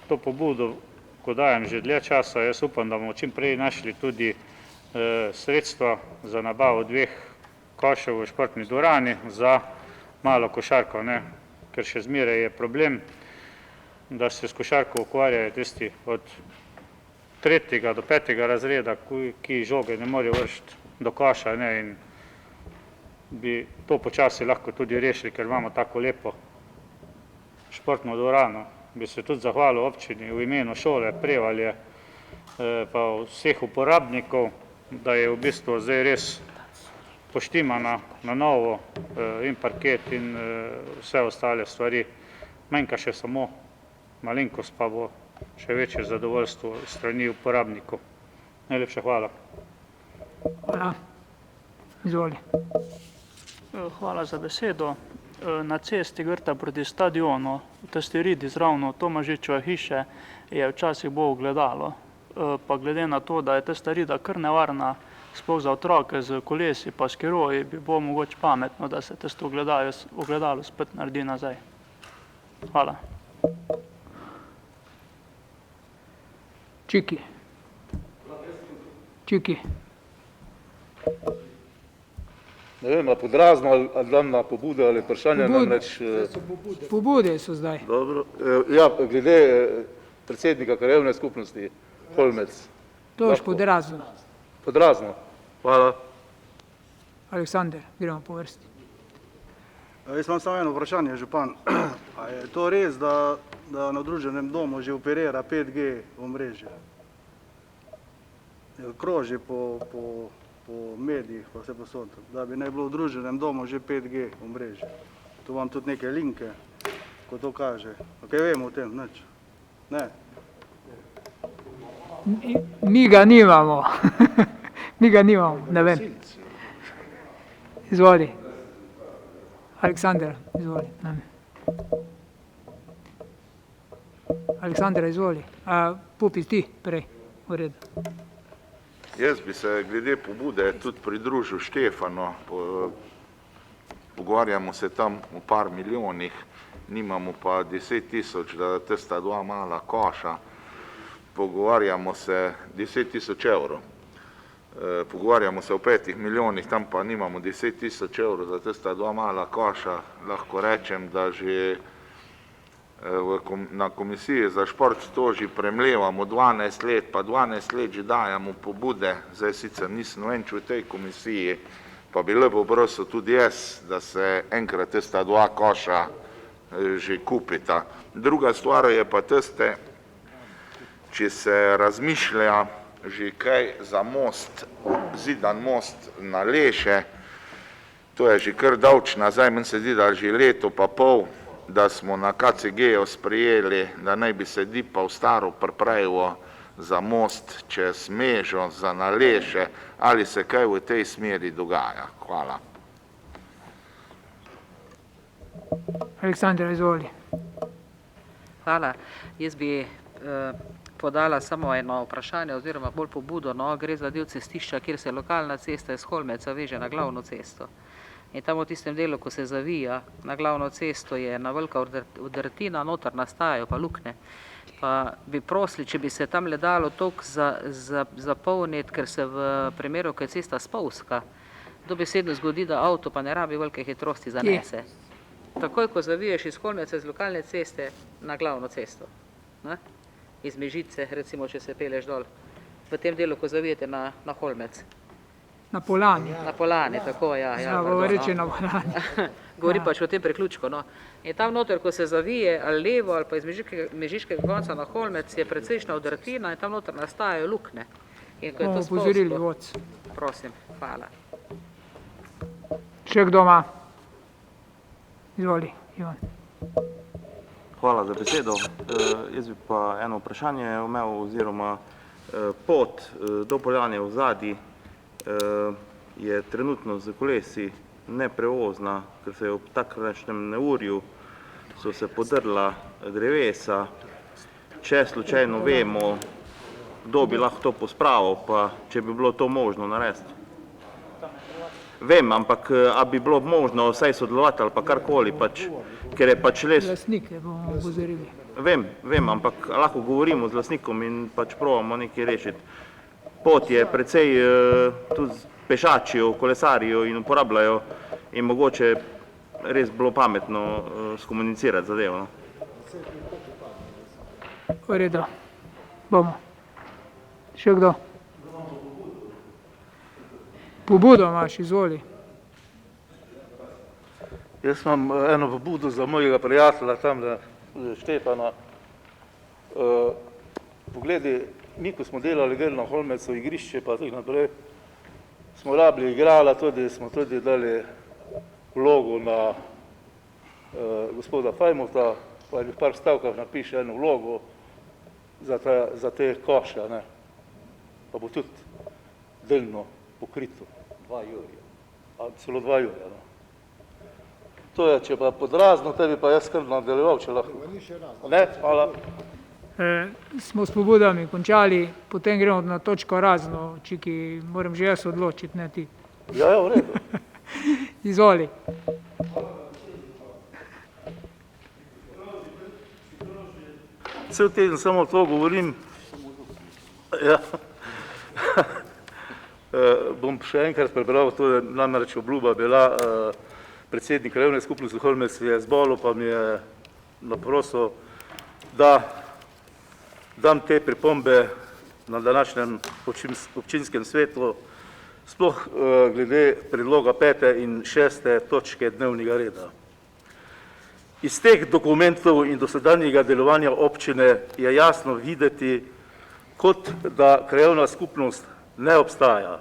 to pobudo, ko dajem že dlje časa, jaz upam, da bomo čim prej našli tudi sredstva za nabavo 2 košev v športni dvorani za malo košarko, ker še zmeraj je problem, da se s košarko ukvarjajo tisti od 3. do 5. razreda, ki žoge ne morejo vršiti do koša in bi to počasi lahko tudi rešili, ker imamo tako lepo športno dvorano. Bi se tudi zahvalil občini v imenu šole Prevalje pa vseh uporabnikov, da je v bistvu zdaj res poštimana na novo in parket in vse ostale stvari. Manjka še samo malenkost, pa bo še večje zadovoljstvo strani uporabnikov. Najlepša hvala. Hvala. Izvoli. Hvala za besedo. Na cesti Grta proti stadionu, v Testeridi zravno Tomažičeve hiše, je včasih bilo ogledalo. Pa glede na to, da je Testerida kar nevarna, sploh za otroke z kolesi pa skiroji, bi bilo mogoče pametno, da se tisto ogledalo spet naredi nazaj. Hvala. Čiki. Ne vem, podrazno ali dam na pobudo ali vprašanje namreč. Pobude so zdaj. Dobro. Ja, glede predsednika krajevne skupnosti Holmec. To je podrazno. Podrazno. Hvala. Aleksander, gremo po vrsti. Jaz imam samo eno vprašanje, župan. A je to res, da na druženem domu že operira 5G omrežje? Kroži po medijih, pa vse posod, da bi naj bilo v druženem domu že 5G omrežje. Tu imam tudi neke linke, ko to kaže. Kaj vemo o tem? Nič? Ne? Mi ga nimamo. Ne vem. Izvoli. Aleksandar, izvoli. Aleksandar, izvoli. Pupi ti prej, v redu. Jaz bi se glede pobude tudi pridružil Štefanu. Pogovarjamo se tam o par milijonih, nimamo pa 10 000, da tista 2 mala koša. Pogovarjamo se 10 000 evrov. Pogovarjamo se o 5 milijonih, tam pa nimamo 10 000 evrov za tista 2 mala koša. Lahko rečem, da že na komisiji za šport to že premlevamo 12 let, pa 12 let že dajamo pobude, zdaj sicer nisem več v tej komisiji, pa bi lepo prosil tudi jaz, da se enkrat tista 2 koša že kupita. Druga stvar je pa tiste, če se razmišlja že kaj za most, zidan most na Leše, to je že kar dolč nazaj, meni se zdi, da že leto pa pol, da smo na KCG-ju sprejeli, da naj bi se dipal staro pripravilo za most čez Mežo, za na Leše, ali se kaj v tej smeri dogaja. Hvala. Aleksandra, izvoli. Hvala. Jaz bi podala samo eno vprašanje oziroma bolj pobudo, no, gre za del cestišča, kjer se lokalna cesta iz Holmeca veže na glavno cesto. In tam v tistem delu, ko se zavija na glavno cesto, je ena velika udrtina, noter nastajajo pa luknje. Pa bi prosili, če bi se tam le dalo toliko zapolniti, ker se v primeru, ko je cesta spolzka, dobesedno zgodi, da avto pa ne rabi velike hitrosti zanese. Takoj, ko zaviješ iz Holmeca iz lokalne ceste na glavno cesto, ne? Iz Mežice, recimo, če se peleš dol, v tem delu, ko zavijete na Holmec. Na Polani. Na Polani, tako, ja. Znamo reči na Polani. Govori pač o tem priključku, no. In tam noter, ko se zavije ali levo ali pa iz Mežiškega konca na Holmec, je precejšna udrtina in tam noter nastajajo luknje. In ko je to Opozorili spolzko, vodc. prosim, hvala. Še kdo ima? Izvoli, Ivan. Hvala za besedo. Jaz bi pa eno vprašanje imel oziroma pot do Poljane v Zadnji je trenutno z kolesi neprevozna, ker se je ob takratnem neurju so se podrla drevesa. Če slučajno vemo, kdo bi lahko to pospravil, pa če bi bilo to možno narediti. Vem, ampak a bi bilo možno vsaj sodelovati ali pa karkoli, pač, ker je pač les... Lastnike bomo opozorili. Vem, ampak lahko govorimo z lastnikom in pač probamo nekaj rešiti. Pot je precej tudi pešačijo, kolesarijo in uporabljajo in mogoče res bilo pametno skomunicirati zadevo. V redu. Bomo. Še kdo? Pobudo imaš, izvoli. Jaz imam eno pobudo za mojega prijatelja tam, Štefana. Pogledi, mi, ko smo delali del na Holmecu igrišče, pa tako naprej, smo rabili igrala, smo tudi dali vlogo na gospoda Fajmota, pa v par stavkah napiše eno vlogo za te koše, ne. Pa bo tudi delno pokrito. 2 jurja. Celo 2 jurja, no. To je, če pa podrazno, tebi pa jaz kar nadaljeval, če lahko. Ne, hvala. Smo s pobudami končali, potem gremo na točko razno, čiki moram že jaz odločiti, ne ti. Ja, v redu. Izvoli. Cel teden samo to govorim. Ja. Bom še enkrat prebral, to je namreč obljuba bila, predsednik krajevne skupnosti Holmec je zbolel, pa mi je naprosil, da dam te pripombe na današnjem občinskem svetu, sploh glede predloga 5. in 6. točke dnevnega reda. Iz teh dokumentov in dosedanjega delovanja občine je jasno videti, kot da krajevna skupnost ne obstaja.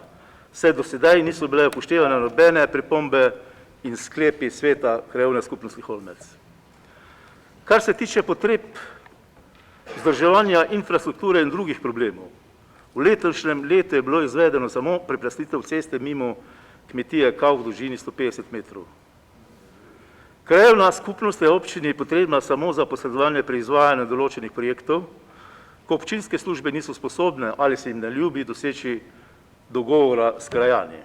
Vse do sedaj niso bile upoštevane nobene pripombe in sklepi sveta krajevne skupnosti Holmec. Kar se tiče potreb vzdrževanja infrastrukture in drugih problemov, v letošnjem letu je bilo izvedeno samo preplastitev ceste mimo kmetije Kavk v dolžini 150 metrov. Krajevna skupnost je občini potrebna samo za posredovanje pri izvajanju določenih projektov, ko občinske službe niso sposobne ali se jim ne ljubi doseči dogovora s krajani.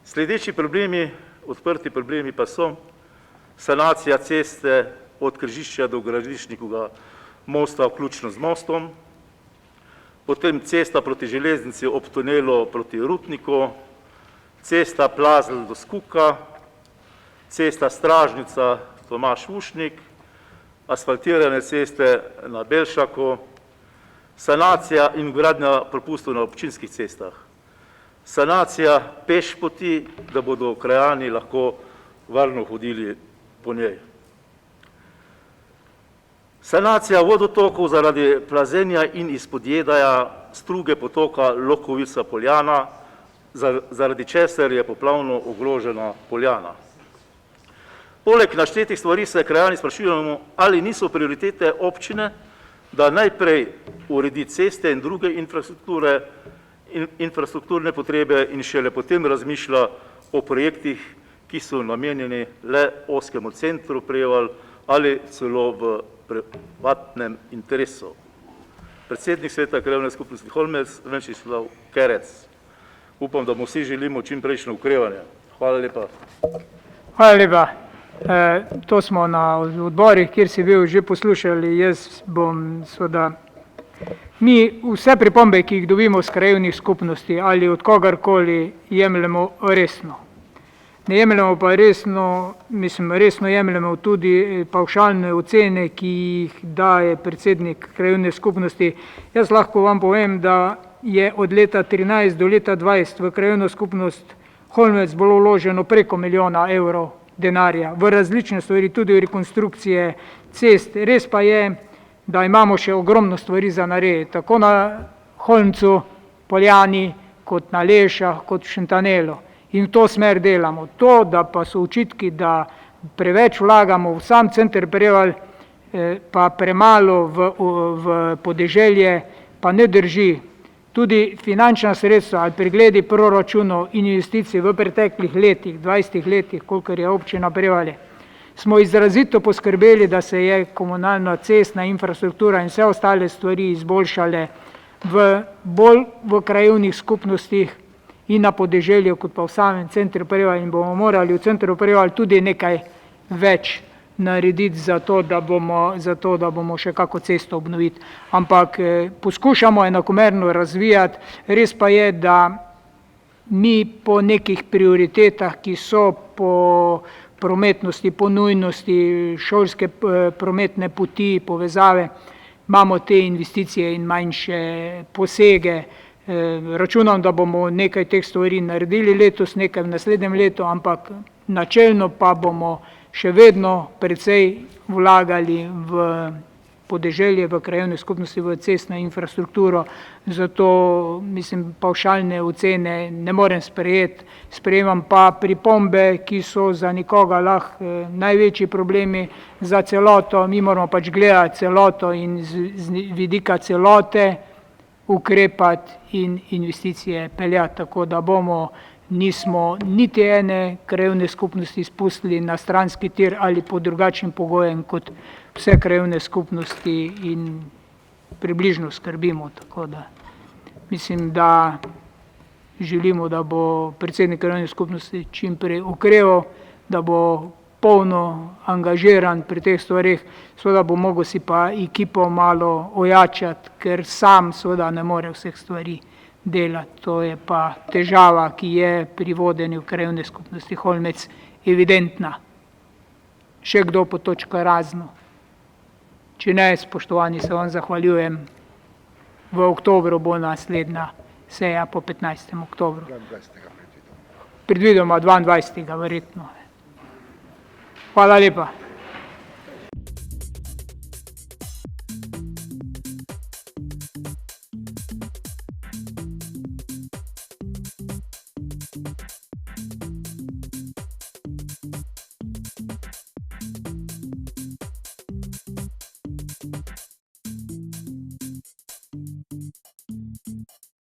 Sledeči problemi, odprti problemi pa so sanacija ceste od križišča do Gradišnikovega mosta, vključno z mostom, potem cesta proti železnici ob tunelu proti Rutniku, cesta Plazl do Skuka, cesta Stražnica Tomaž Vušnik, asfaltirane ceste na Belšaku, sanacija in vgradnja propustov na občinskih cestah, sanacija pešpoti, da bodo krajani lahko varno hodili po njej. Sanacija vodotokov zaradi plazenja in izpodjedaja struge potoka Lokovica-Poljana, zaradi česar je poplavno ogrožena Poljana. Poleg naštetih stvari se krajani sprašujemo, ali niso prioritete občine, da najprej uredi ceste in druge infrastrukturne potrebe in šele potem razmišlja o projektih, ki so namenjeni le ozkemu centru Prevalj ali celo v privatnem interesu. Predsednik sveta krajevne skupnosti Holmec, Venčislav Kerec. Upam, da mu vsi želimo čim prejšnje okrevanje. Hvala lepa. Hvala lepa. To smo na odborih, kjer si bil, že poslušali. Jaz bom seveda, mi vse pripombe, ki jih dobimo z krajevnih skupnosti ali od kogarkoli, jemljemo resno. Ne jemljemo pa resno, resno jemljemo tudi pavšalne ocene, ki jih daje predsednik krajevne skupnosti. Jaz lahko vam povem, da je od leta 13 do leta 20 v krajevno skupnost Holmec bilo vloženo preko 1 milijona evrov denarja v različne stvari, tudi v rekonstrukcije cest. Res pa je, da imamo še ogromno stvari za narediti, tako na Holmcu, Poljani, kot na Lešah, kot v Šentanelu. In v to smer delamo. To, da pa so očitki, da preveč vlagamo v sam center Prevalj, pa premalo v podeželje, pa ne drži. Tudi finančna sredstva ali pregledi proračunov in investicij v preteklih letih, 20 letih, kolikor je občina Prevalje, smo izrazito poskrbeli, da se je komunalna cestna infrastruktura in vse ostale stvari izboljšale bolj v krajevnih skupnostih in na podeželju, kot pa v samem centru Prevalj, in bomo morali v centru Prevalj tudi nekaj več narediti za to, da bomo še kako cesto obnoviti. Ampak poskušamo enakomerno razvijati. Res pa je, da mi po nekih prioritetah, ki so po prometnosti, po nujnosti, šolske prometne poti, povezave, imamo te investicije in manjše posege. Računam, da bomo nekaj teh stvari naredili letos, nekaj v naslednjem letu, ampak načelno pa bomo še vedno precej vlagali v podeželje, v krajevne skupnosti, v cestno infrastrukturo. Zato, pavšalne ocene ne morem sprejeti. Sprejemam pa pripombe, ki so za nikoga lahko največji problemi, za celoto. Mi moramo pač gledati celoto in z vidika celote ukrepati in investicije peljati, tako da nismo niti ene krajevne skupnosti spustili na stranski tir ali pod drugačnim pogojem kot vse krajevne skupnosti in približno skrbimo. Tako da mislim, da želimo, da bo predsednik krajevne skupnosti čim prej ukreval, da bo polno angažiran pri teh stvarih, seveda bo mogel si pa ekipo malo ojačati, ker sam seveda ne more vseh stvari delati. To je pa težava, ki je pri vodenju krajevne skupnosti Holmec evidentna. Še kdo po točko razno? Če ne, spoštovani, se vam zahvaljujem. V oktobru bo naslednja seja, po 15. oktobru. Predvidoma 22. verjetno. Hvala lepa.